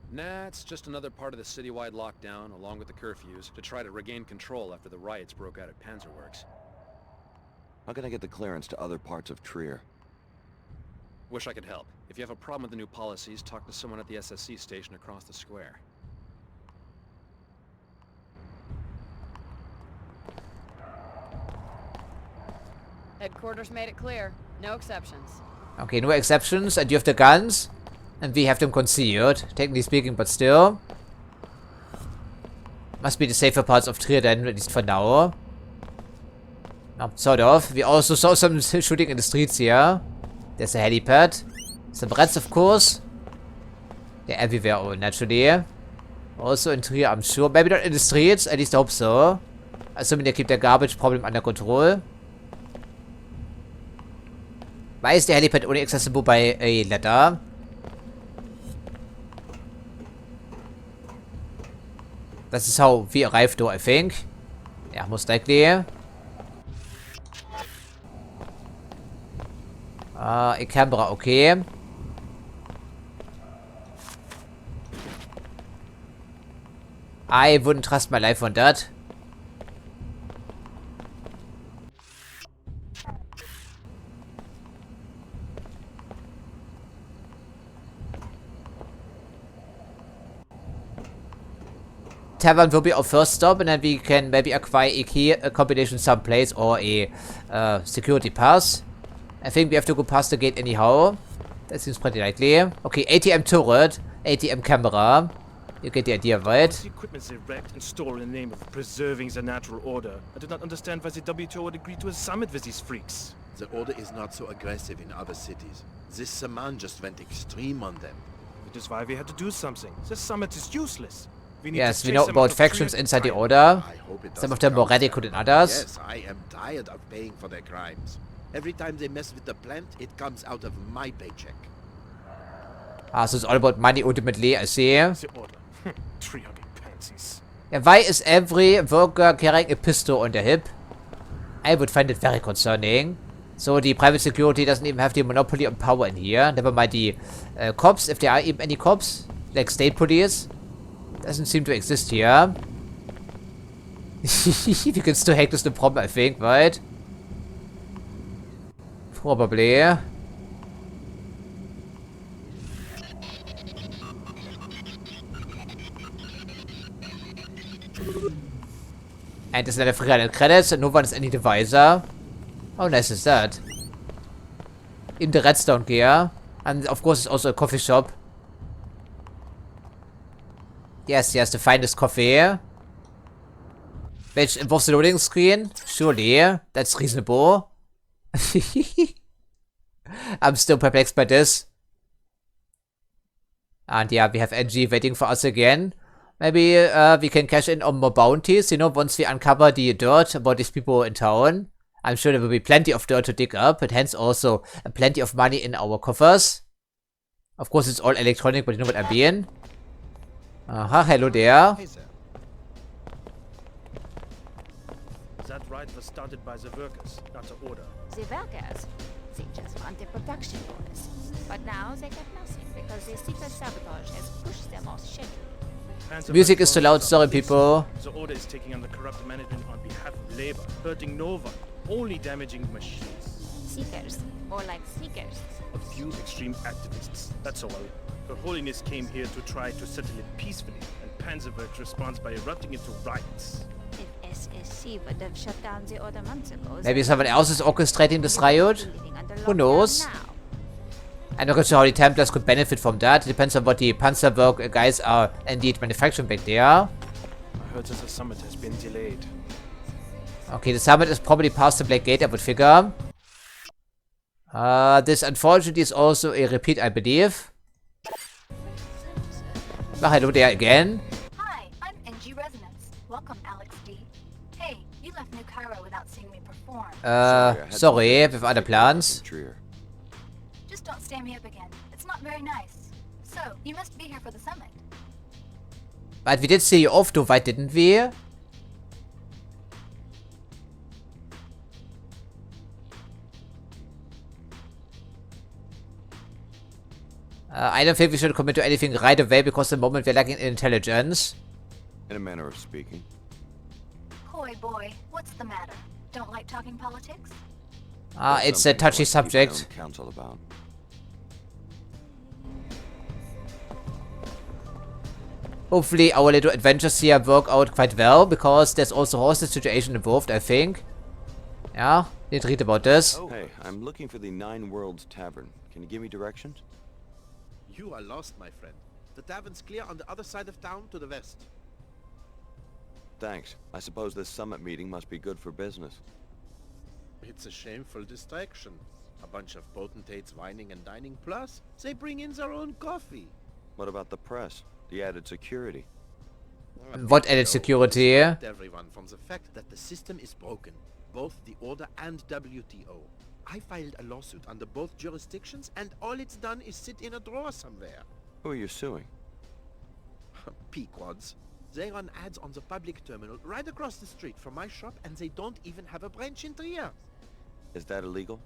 Speaker 5: Nah, it's just another part of the citywide lockdown, along with the curfews, to try to regain control after the riots broke out at Panzerworks.
Speaker 4: How can I get the clearance to other parts of Trier?
Speaker 5: Wish I could help. If you have a problem with the new policies, talk to someone at the SSC station across the square.
Speaker 12: Headquarters made it clear. No exceptions.
Speaker 1: Okay, no exceptions. And you have the guns. And we have them concealed. Technically speaking, but still. Must be the safer parts of Trier then, at least for now. No, sort of. We also saw some shooting in the streets here. There's a helipad. Some rats, of course. They're everywhere, naturally. Also in Trier, I'm sure. Maybe not in the streets. At least I hope so. Assuming they keep their garbage problem under control. Why is the helipad only accessible by a ladder? This is how we arrived though, I think. Yeah, most likely. A camera, okay. I wouldn't trust my life on that. Tavern will be our first stop, and then we can maybe acquire a key combination someplace or a security pass. I think we have to go past the gate anyhow. That seems pretty likely. Okay, ATM turret, ATM camera. You get the idea, right?
Speaker 23: The equipment's erect and stored in the name of preserving the natural order. I do not understand why the WTO would agree to a summit with these freaks.
Speaker 22: The order is not so aggressive in other cities. This Saman just went extreme on them.
Speaker 23: Which is why we had to do something. This summit is useless.
Speaker 1: Yes, we know about factions inside the order. Some of them more radical than others.
Speaker 22: Yes, I am tired of paying for their crimes. Every time they mess with the plant, it comes out of my paycheck.
Speaker 1: Ah, so it's all about money ultimately, I see.
Speaker 23: The order. 300 pansies.
Speaker 1: Yeah, why is every worker carrying a pistol on their hip? I would find it very concerning. So the private security doesn't even have the monopoly on power in here. Never mind the cops, if there are even any cops. Like state police. Doesn't seem to exist here. We can still hack this, no problem, I think, right? Probably. And there's another 300 credits, and no one is any the wiser. How nice is that? In the redstone gear. And of course, it's also a coffee shop. Yes, yes, the finest coffee. Which involves the loading screen? Surely. That's reasonable. I'm still perplexed by this. And yeah, we have NG waiting for us again. Maybe we can cash in on more bounties, you know, once we uncover the dirt about these people in town. I'm sure there will be plenty of dirt to dig up, but hence also plenty of money in our coffers. Of course, it's all electronic, but you know what I mean. Hello there.
Speaker 23: Hey there. That riot was started by the workers, not the order.
Speaker 13: The workers? They just wanted production bonus. But now they get nothing because the secret sabotage has pushed them off schedule.
Speaker 1: Music is too loud, sorry people.
Speaker 23: The order is taking on the corrupt management on behalf of labor, hurting no one, only damaging machines.
Speaker 13: Seekers, More like seekers.
Speaker 23: A few extreme activists, that's all. Her Holiness came here to try to settle it peacefully, and Panzerwerks responds by erupting into riots.
Speaker 13: If SSC would have shut down the order months ago...
Speaker 1: Maybe someone else is orchestrating this riot? Who knows? I'm not quite sure how the Templars could benefit from that. It depends on what the Panzerwerk guys are indeed manufacturing back there.
Speaker 23: I heard that the summit has been delayed.
Speaker 1: Okay, the summit is probably past the Black Gate, I would figure. This unfortunately is also a repeat, I believe. Oh, hello there again.
Speaker 3: Hi, I'm NG Resonance. Welcome, Alex D. Hey, you left New Cairo without seeing me perform.
Speaker 1: Sorry, we have other plans.
Speaker 3: Just don't stand me up again. It's not very nice. So, you must be here for the summit.
Speaker 1: But we did see you off, though, why didn't we? I don't think we should commit to anything right away because at the moment we're lacking in intelligence.
Speaker 4: In a manner of speaking.
Speaker 3: Coy boy, what's the matter? Don't like talking politics?
Speaker 1: It's a touchy subject.
Speaker 4: Council about.
Speaker 1: Hopefully our little adventures here work out quite well, because there's also a hostage situation involved, I think. Yeah, did read about this.
Speaker 4: Oh, hey, I'm looking for the Nine Worlds Tavern. Can you give me directions?
Speaker 22: You are lost, my friend. The tavern's clear on the other side of town to the west.
Speaker 4: Thanks. I suppose this summit meeting must be good for business.
Speaker 22: It's a shameful distraction. A bunch of potentates whining and dining, plus they bring in their own coffee.
Speaker 4: What about the press? The added security?
Speaker 1: What added security?
Speaker 22: Everyone from the fact that the system is broken. Both the Order and WTO. I filed a lawsuit under both jurisdictions, and all it's done is sit in a drawer somewhere.
Speaker 4: Who are you suing?
Speaker 22: Pequods. They run ads on the public terminal right across the street from my shop, and they don't even have a branch in Trier.
Speaker 4: Is that illegal?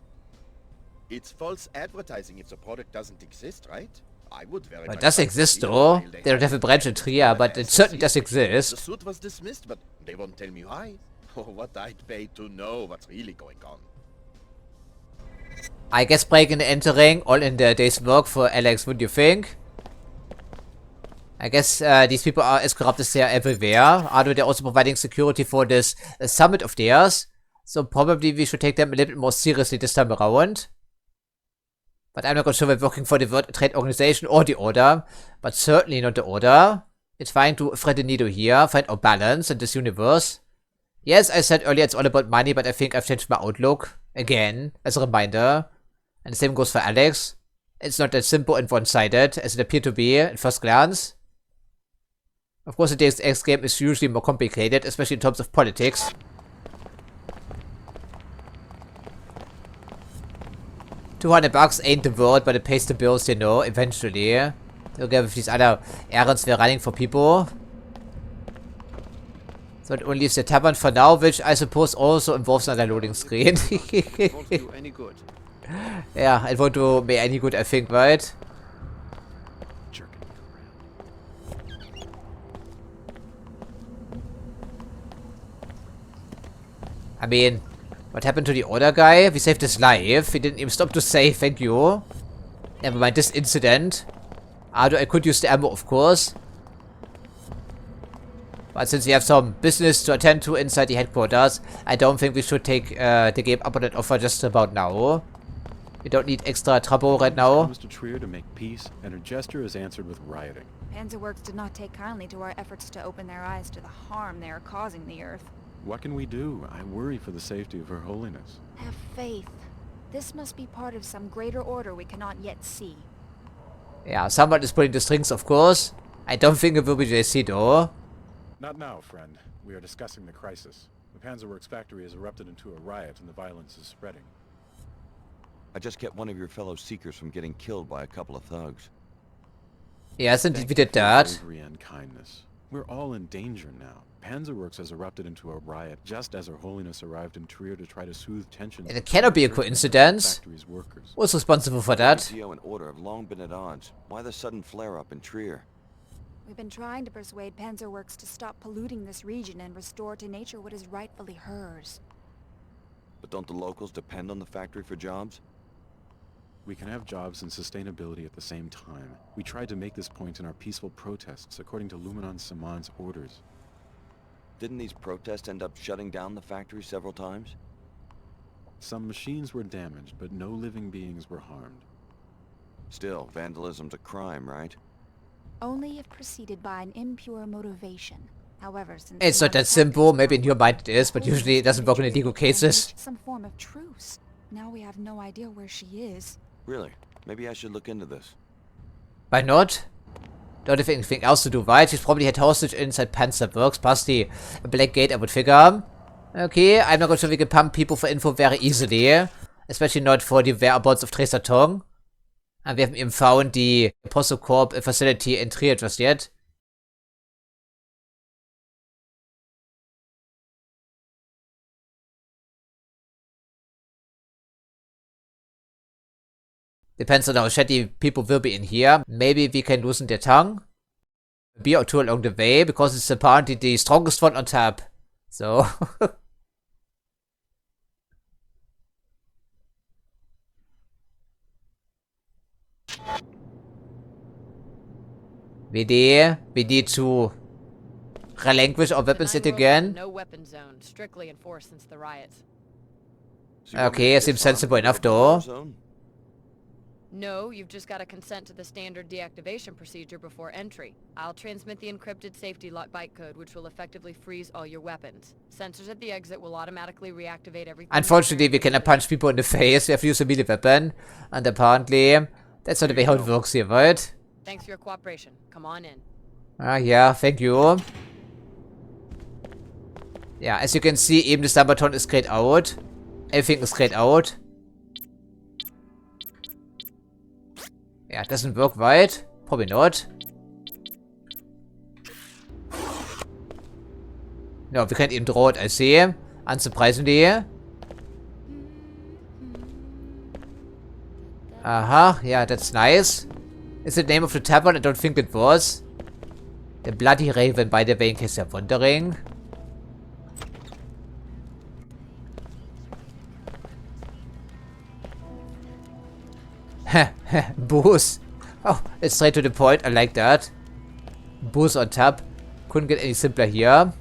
Speaker 22: It's false advertising if the product doesn't exist, right? I would very much.
Speaker 1: It does exist, though. They don't have a branch in Trier, but it certainly does exist.
Speaker 22: The suit was dismissed, but they won't tell me why. Or what I'd pay to know what's really going on.
Speaker 1: I guess breaking and entering, all in the day's work for Alex, would you think? I guess these people are as corrupt as they are everywhere. Although they're also providing security for this summit of theirs. So probably we should take them a little bit more seriously this time around. But I'm not quite sure we're working for the World Trade Organization or the Order. But certainly not the Order. It's fine to thread the needle here, find our balance in this universe. Yes, I said earlier it's all about money, but I think I've changed my outlook. Again, as a reminder. And the same goes for Alex. It's not that simple and one-sided as it appeared to be at first glance. Of course, the Deus Ex game is usually more complicated, especially in terms of politics. $200 ain't the world, but it pays the bills, you know, eventually. Together with these other errands we're running for people. So it only leaves the tavern for now, which I suppose also involves another loading screen.
Speaker 22: Won't do any good.
Speaker 1: Yeah, it won't do me any good, I think, right? I mean, what happened to the Order guy? We saved his life. He didn't even stop to say thank you. Never mind this incident. Although I could use the ammo, of course. But since we have some business to attend to inside the headquarters, I don't think we should take the game up on that offer just about now. We don't need extra trouble right now.
Speaker 14: Mr. Trier to make peace, and her gesture is answered with rioting.
Speaker 2: Panzerworks did not take kindly to our efforts to open their eyes to the harm they are causing the Earth.
Speaker 14: What can we do? I worry for the safety of Her Holiness.
Speaker 2: Have faith. This must be part of some greater order we cannot yet see.
Speaker 1: Yeah, someone is pulling the strings, of course. I don't think it will be JC, though.
Speaker 14: Not now, friend. We are discussing the crisis. The Panzerworks factory has erupted into a riot and the violence is spreading.
Speaker 4: I just kept one of your fellow Seekers from getting killed by a couple of thugs.
Speaker 1: Yes, indeed we did that.
Speaker 14: Bravery and kindness. We're all in danger now. Panzerworks has erupted into a riot just as Her Holiness arrived in Trier to try to soothe tensions.
Speaker 1: And it cannot be a coincidence. Who's responsible for that?
Speaker 4: DO and Order have long been at odds. Why the sudden flare-up in Trier?
Speaker 2: We've been trying to persuade Panzerworks to stop polluting this region and restore to nature what is rightfully hers.
Speaker 4: But don't the locals depend on the factory for jobs?
Speaker 14: We can have jobs and sustainability at the same time. We tried to make this point in our peaceful protests according to Luminon Saman's orders.
Speaker 4: Didn't these protests end up shutting down the factory several times?
Speaker 14: Some machines were damaged, but no living beings were harmed.
Speaker 4: Still, vandalism's a crime, right?
Speaker 13: Only if preceded by an impure motivation. However, since
Speaker 1: It's not that simple. Maybe in your mind it is, but usually it doesn't work in illegal cases.
Speaker 13: some form of truce. Now we have no idea where she is.
Speaker 4: Really? Maybe I should look into this.
Speaker 1: Why not? Don't have anything else to do, right? She's probably had hostage inside Panzerworks, plus the Black Gate, I would figure. Okay, I'm not going sure we can pump people for info very easily. Especially not for the whereabouts of Tracer Tong. And we haven't even found the Apostle Corp facility in Trier just yet. Depends on how shady people will be in here. Maybe we can loosen their tongue. A beer or two along the way, because it's apparently the strongest one on tap. So... we need to relinquish our weapons yet again.
Speaker 12: No weapon zone, strictly enforced since the riots.
Speaker 1: Okay, it seems sensible enough though.
Speaker 12: No, you've just got to consent to the standard deactivation procedure before entry. I'll transmit the encrypted safety lock bytecode, which will effectively freeze all your weapons. Sensors at the exit will automatically reactivate everything.
Speaker 1: Unfortunately, we cannot punch people in the face. We have to use a melee weapon. And apparently, that's not the way how it works here, right?
Speaker 12: Thanks for your cooperation. Come on in.
Speaker 1: Yeah, thank you. Yeah, as you can see, even the Sabaton is grayed out. Everything is grayed out. Yeah, it doesn't work, right? Probably not. No, we can't even draw it, I see. Unsurprisingly. Aha, yeah, that's nice. Is the name of the tavern? I don't think it was. The Bloody Raven, by the way, in case you're wondering. Booze. Oh, it's straight to the point. I like that. Booze on tap. Couldn't get any simpler here.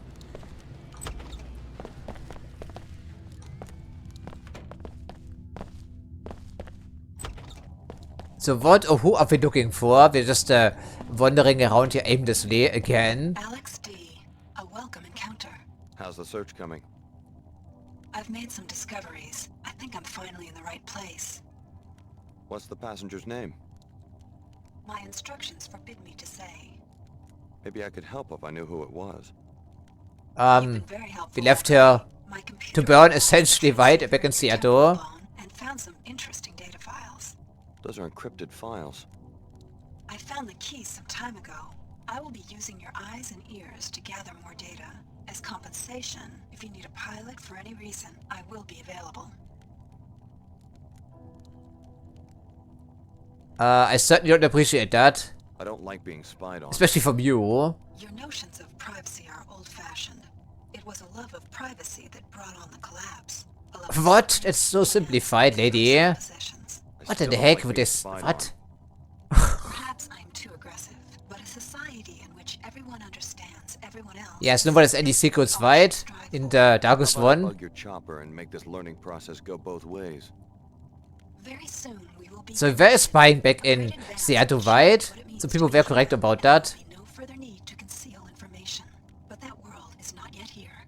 Speaker 1: So what or who are we looking for? We're just wandering around here aimlessly again.
Speaker 3: Alex D. A welcome encounter.
Speaker 4: How's the search coming?
Speaker 3: I've made some discoveries. I think I'm finally in the right place.
Speaker 4: What's the passenger's name?
Speaker 3: My instructions forbid me to say.
Speaker 4: Maybe I could help if I knew who it was.
Speaker 1: We left her to burn essentially right back in Seattle.
Speaker 3: And found some interesting data files.
Speaker 4: Those are encrypted files.
Speaker 3: I found the keys some time ago. I will be using your eyes and ears to gather more data. As compensation, if you need a pilot for any reason, I will be available.
Speaker 1: I certainly don't appreciate that.
Speaker 4: I don't like being spied on.
Speaker 1: Especially from you.
Speaker 3: Your notions of privacy are old-fashioned. It was a love of privacy that brought on the collapse.
Speaker 1: What? That's so simplified, lady. What in the heck with this? What?
Speaker 3: Perhaps I'm too aggressive, but a society in which everyone understands everyone else.
Speaker 1: Yes, no one has any secrets, right? In the Darkest One.
Speaker 4: Plug your chopper and make this learning process go both ways.
Speaker 3: Very soon we will be.
Speaker 1: So there is spying back in Seattle, right? So people were correct about that.
Speaker 3: No further need to conceal information, but that world is not yet here.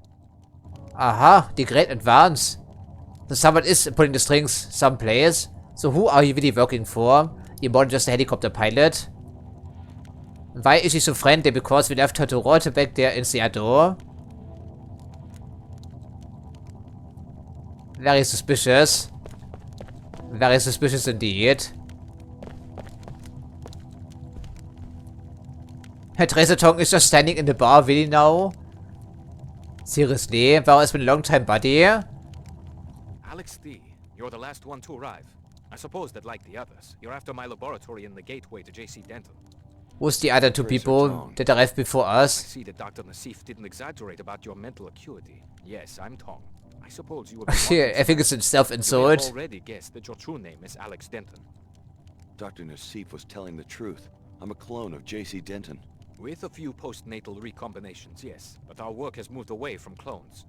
Speaker 1: Aha, the great advance. So someone is pulling the strings someplace. So who are you really working for? You're more than just a helicopter pilot. Why is she so friendly? Because we left her to rot back there in Seattle. Very suspicious. Very suspicious indeed. Tracer Tong is just standing in the bar, really now? Seriously? Wow, it's been a long time, buddy.
Speaker 16: Alex D, you're the last one to arrive. I suppose that, like the others, you're after my laboratory in the gateway to JC Dental.
Speaker 1: Who's the other two people that arrived before
Speaker 16: I
Speaker 1: us?
Speaker 16: see that Dr. Nassif didn't exaggerate about your mental acuity. Yes, I'm Tong. I suppose you would
Speaker 1: Yeah, I think it's a self-insult.
Speaker 16: You may have already guessed that your true name is Alex Denton.
Speaker 4: Dr. Nassif was telling the truth. I'm a clone of J.C. Denton.
Speaker 16: With a few postnatal recombinations, yes. But our work has moved away from clones.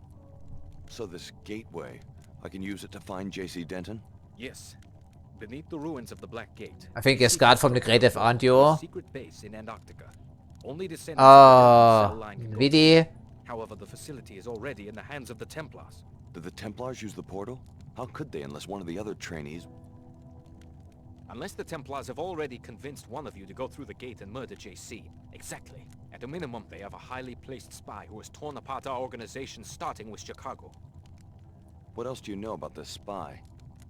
Speaker 4: So this gateway, I can use it to find J.C. Denton?
Speaker 16: Yes. Beneath the ruins of the Black Gate.
Speaker 1: I think it's guard from the Creative Audio.
Speaker 16: Secret base in Antarctica. Only descendants of the cell line can go
Speaker 1: really?
Speaker 16: through. However, the facility is already in the hands of the Templars.
Speaker 4: Did the Templars use the portal? How could they unless one of the other trainees...
Speaker 16: Unless the Templars have already convinced one of you to go through the gate and murder JC. Exactly. At a minimum, they have a highly placed spy who has torn apart our organization, starting with Chicago.
Speaker 4: What else do you know about this spy?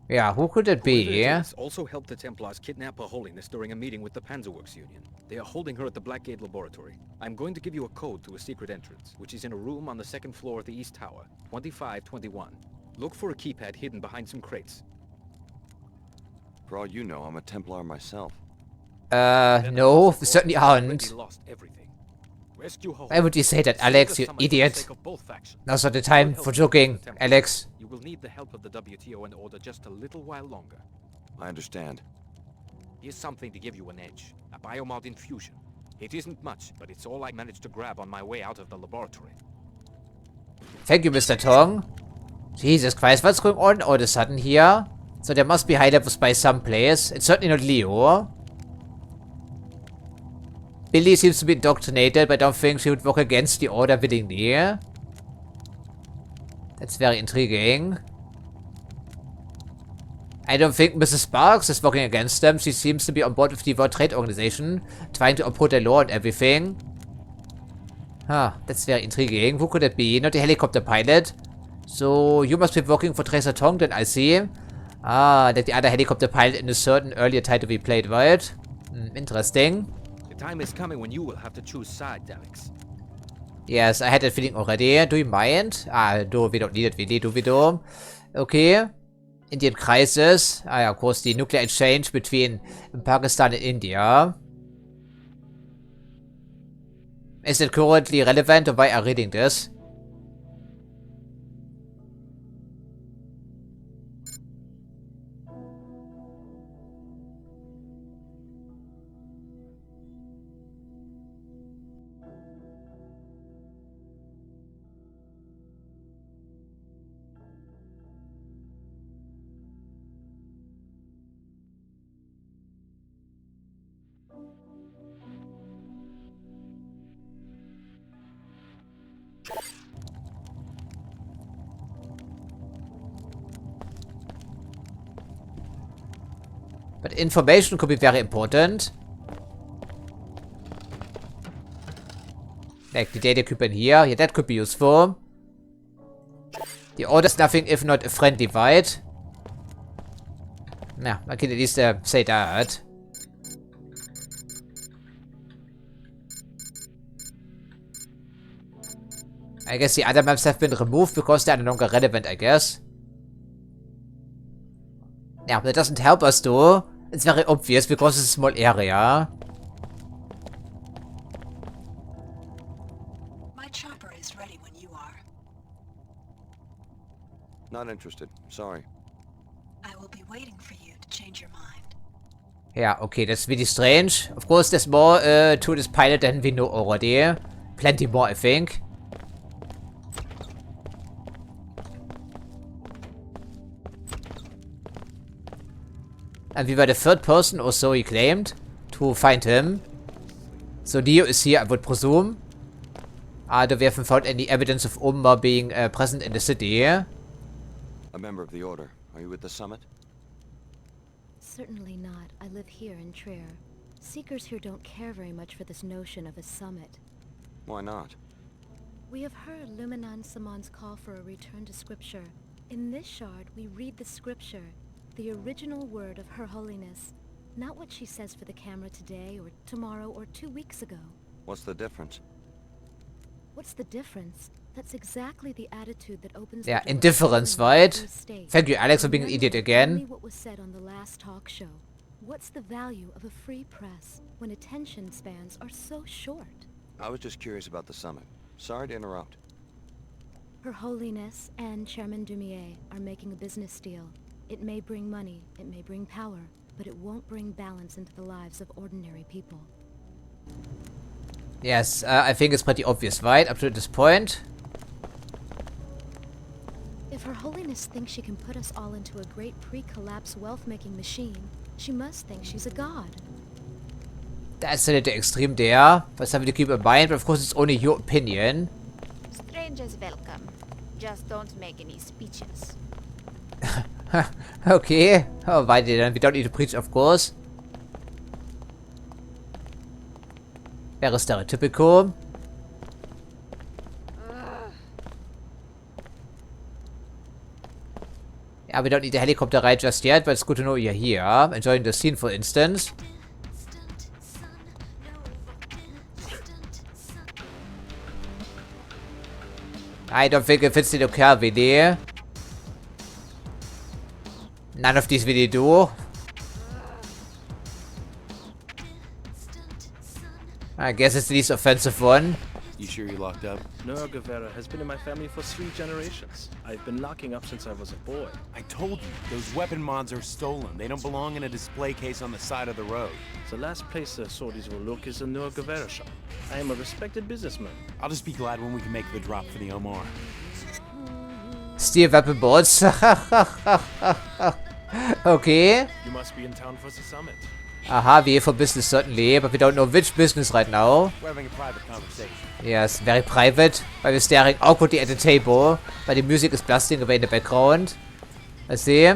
Speaker 1: Yeah, who could it be? Yeah.
Speaker 16: Also helped the Templars kidnap Her Holiness during a meeting with the Panzerworks Union. They are holding her at the Blackgate Laboratory. I'm going to give you a code to a secret entrance, which is in a room on the second floor of the East Tower, 2521. Look for a keypad hidden behind some crates.
Speaker 4: For all you know, I'm a Templar myself.
Speaker 1: No, we certainly aren't.
Speaker 16: Lost everything.
Speaker 1: Why would you say that, Alex, you idiot? Now's not the time for joking, Alex.
Speaker 16: You will need the help of the WTO in order just a little while longer.
Speaker 4: I understand.
Speaker 16: Here's something to give you an edge. A biomod infusion. It isn't much, but it's all I managed to grab on my way out of the laboratory.
Speaker 1: Thank you, Mr. Tong. Jesus Christ, what's going on all of a sudden here? So there must be high levels by some place. It's certainly not Leo. Billy seems to be indoctrinated, but I don't think she would work against the order willingly. That's very intriguing. I don't think Mrs. Sparks is working against them. She seems to be on board with the World Trade Organization, trying to uphold the law and everything. Huh, that's very intriguing. Who could it be? Not the helicopter pilot. So you must be working for Tracer Tong, then I see. Ah, that the other helicopter pilot in a certain earlier title we played, right? Interesting.
Speaker 16: The time is coming when you will have to choose sides, Alex.
Speaker 1: Yes, I had that feeling already. Do you mind? Ah, no, we don't need it really, do we though? Okay. Indian crisis. Ah, yeah, of course, the nuclear exchange between Pakistan and India. Is it currently relevant or why are you reading this? But information could be very important. Like the data cube in here. Yeah, that could be useful. The order's nothing if not a friendly fight. Yeah, I can at least say that. I guess the other maps have been removed because they are no longer relevant, I guess. Yeah, but that doesn't help us though. It's very obvious because it's a small area.
Speaker 3: My chopper is ready when you are.
Speaker 4: Not interested. Sorry.
Speaker 3: I will be waiting for you to change your mind.
Speaker 1: Yeah, okay, that's really strange. Of course, there's more to this pilot than we know already. Plenty more, I think. And we were the third person, or so he claimed, to find him. So Leo is here, I would presume. Although we haven't found any evidence of Umma being present in the city.
Speaker 4: A member of the Order. Are you at the summit?
Speaker 2: Certainly not. I live here in Trier. Seekers here don't care very much for this notion of a summit.
Speaker 4: Why not?
Speaker 2: We have heard Luminan Saman's call for a return to scripture. In this shard, we read the scripture. The original word of Her Holiness. Not what she says for the camera today, or tomorrow, or 2 weeks ago.
Speaker 4: What's the difference?
Speaker 2: What's the difference? That's exactly the attitude that opens
Speaker 1: Yeah,
Speaker 2: the door
Speaker 1: indifference,
Speaker 2: to
Speaker 1: right?
Speaker 2: state.
Speaker 1: Thank you, Alex, for being an idiot again.
Speaker 2: Only what was said on the last talk show. What's the value of a free press when attention spans are so short?
Speaker 4: I was just curious about the summit. Sorry to interrupt.
Speaker 2: Her Holiness and Chairman Dumier are making a business deal. It may bring money, it may bring power, but it won't bring balance into the lives of ordinary people.
Speaker 1: Yes, I think it's pretty obvious, right? Up to this point.
Speaker 2: If Her Holiness thinks she can put us all into a great pre-collapse wealth-making machine, she must think she's a god.
Speaker 1: That's a little extreme there, but something to keep in mind, but of course it's only your opinion.
Speaker 13: Strangers welcome. Just don't make any speeches.
Speaker 1: Okay, alrighty then, we don't need to preach, of course. Very stereotypical. Yeah, we don't need the helicopter ride just yet, but it's good to know you're here. Enjoying the scene, for instance. I don't think it fits the locale really. None of these really do. I guess it's the least offensive one.
Speaker 22: You sure you're locked up?
Speaker 23: Noah Guevara has been in my family for 3 generations. I've been locking up since I was a boy.
Speaker 18: I told you, those weapon mods are stolen. They don't belong in a display case on the side of the road.
Speaker 23: The last place I saw these will look is a Noah Guevara shop. I am a respected businessman.
Speaker 18: I'll just be glad when we can make the drop for the Omar.
Speaker 1: Steal weapon boards. Okay.
Speaker 23: You must be in town for the summit.
Speaker 1: Aha, we're here for business certainly, but we don't know which business right now.
Speaker 18: We're having a private conversation.
Speaker 1: Yes, very private, while we're staring awkwardly at the table, but the music is blasting away in the background. Let's see.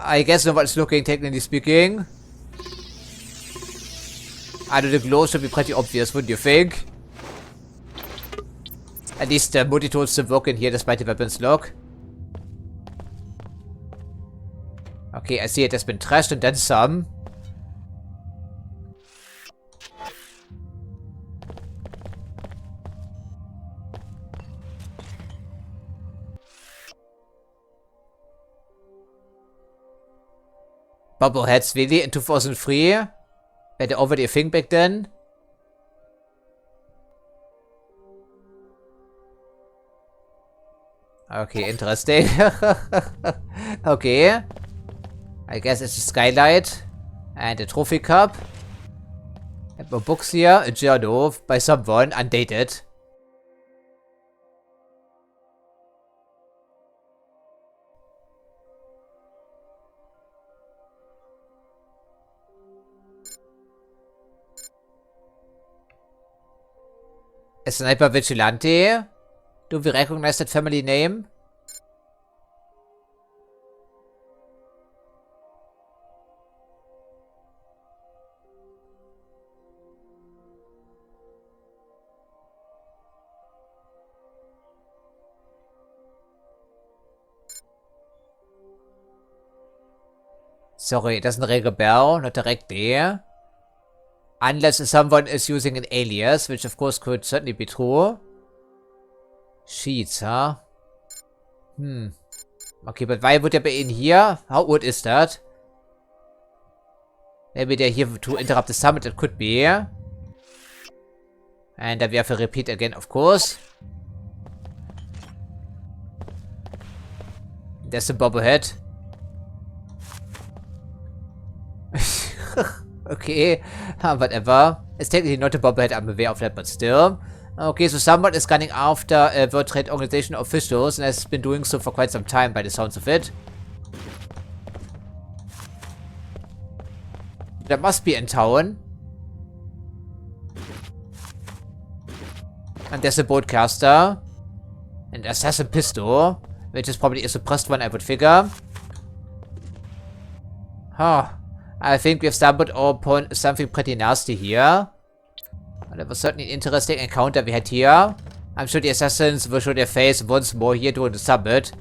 Speaker 1: I guess nobody's looking, technically speaking. Under the glow should be pretty obvious, wouldn't you think? At least the multi-tools still work in here despite the weapons lock. Okay, I see it has been trashed and then some. Bubbleheads, really? In 2003? Were they already a thing back then? Okay, interesting. Okay. I guess it's a skylight. And a trophy cup. And more books here. A journal by someone, undated. A sniper vigilante? Do we recognize that family name? Sorry, it doesn't ring a bell, not directly. Unless someone is using an alias, which of course could certainly be true. Sheets, huh? Okay, but why would there be in here? How old is that? Maybe they're here to interrupt the summit, it could be. And then we have to repeat again, of course. There's the bobblehead. Okay, whatever. It's technically not a bobblehead, I'm aware of that, but still. Okay, so someone is running after World Trade Organization officials and has been doing so for quite some time by the sounds of it. That must be in town. And there's a broadcaster. An assassin pistol, which is probably a suppressed one, I would figure. Huh. I think we've stumbled upon something pretty nasty here. Well, that was certainly an interesting encounter we had here. I'm sure the assassins will show their face once more here during the summit.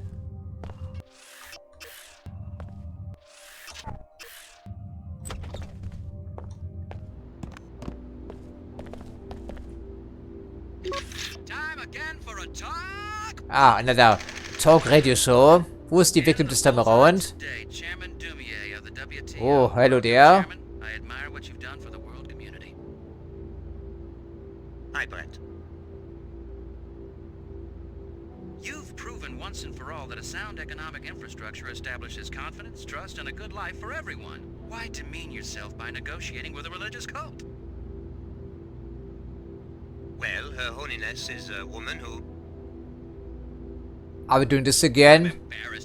Speaker 9: Time again for a talk.
Speaker 1: Ah, another talk radio show. Who is the victim this time around?
Speaker 9: Today, Chairman Dumier
Speaker 1: Oh, hello there.
Speaker 9: I admire what you've done for the world community.
Speaker 17: Hi, Brett.
Speaker 9: You've proven once and for all that a sound economic infrastructure establishes confidence, trust, and a good life for everyone. Why demean yourself by negotiating with a religious cult?
Speaker 17: Well, Her Holiness is a woman who...
Speaker 1: Are we doing this again?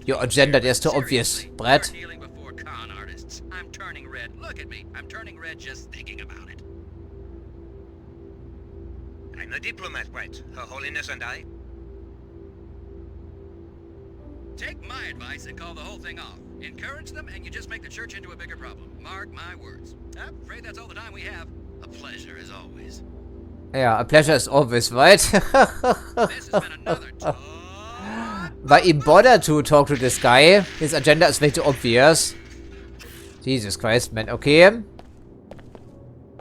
Speaker 1: Your agenda is too obvious, Brett.
Speaker 9: Kneeling before con artists. I'm turning red. Look at me. I'm turning red just thinking about it.
Speaker 17: I'm a diplomat, Brett. Her Holiness and I...
Speaker 9: Take my advice and call the whole thing off. Encourage them and you just make the church into a bigger problem. Mark my words. I'm afraid that's all the time we have. A pleasure as always.
Speaker 1: Yeah, a pleasure as always, right? Why even bother to talk to this guy? His agenda is way too obvious. Jesus Christ, man. Okay.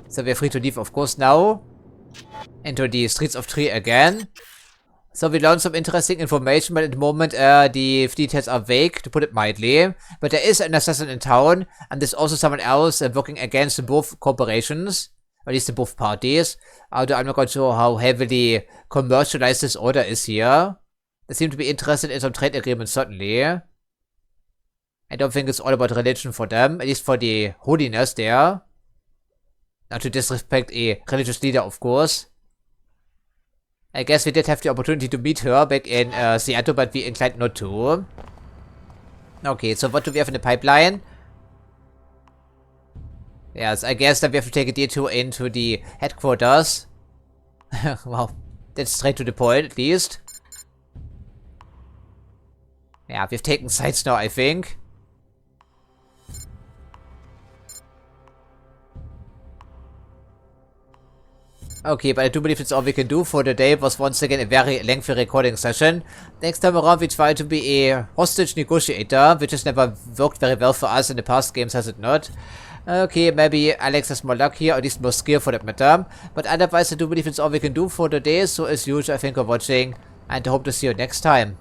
Speaker 1: So we're free to leave, of course, now. Into the streets of Trier again. So we learned some interesting information, but at the moment the details are vague, to put it mildly. But there is an assassin in town, and there's also someone else working against both corporations. At least in both parties. Although I'm not quite sure how heavily commercialized this order is here. They seem to be interested in some trade agreements, certainly. I don't think it's all about religion for them, at least for the holiness there. Not to disrespect a religious leader, of course. I guess we did have the opportunity to meet her back in Seattle, but we inclined not to. Okay, so what do we have in the pipeline? Yes, I guess that we have to take a detour into the headquarters. Wow, that's straight to the point, at least. Yeah, we've taken sides now, I think. Okay, but I do believe that's all we can do for the day. It was once again a very lengthy recording session. Next time around we try to be a hostage negotiator, which has never worked very well for us in the past games, has it not? Okay, maybe Alex has more luck here, or at least more skill for that matter. But otherwise I do believe it's all we can do for the day. So as usual, I thank you for watching, and I hope to see you next time.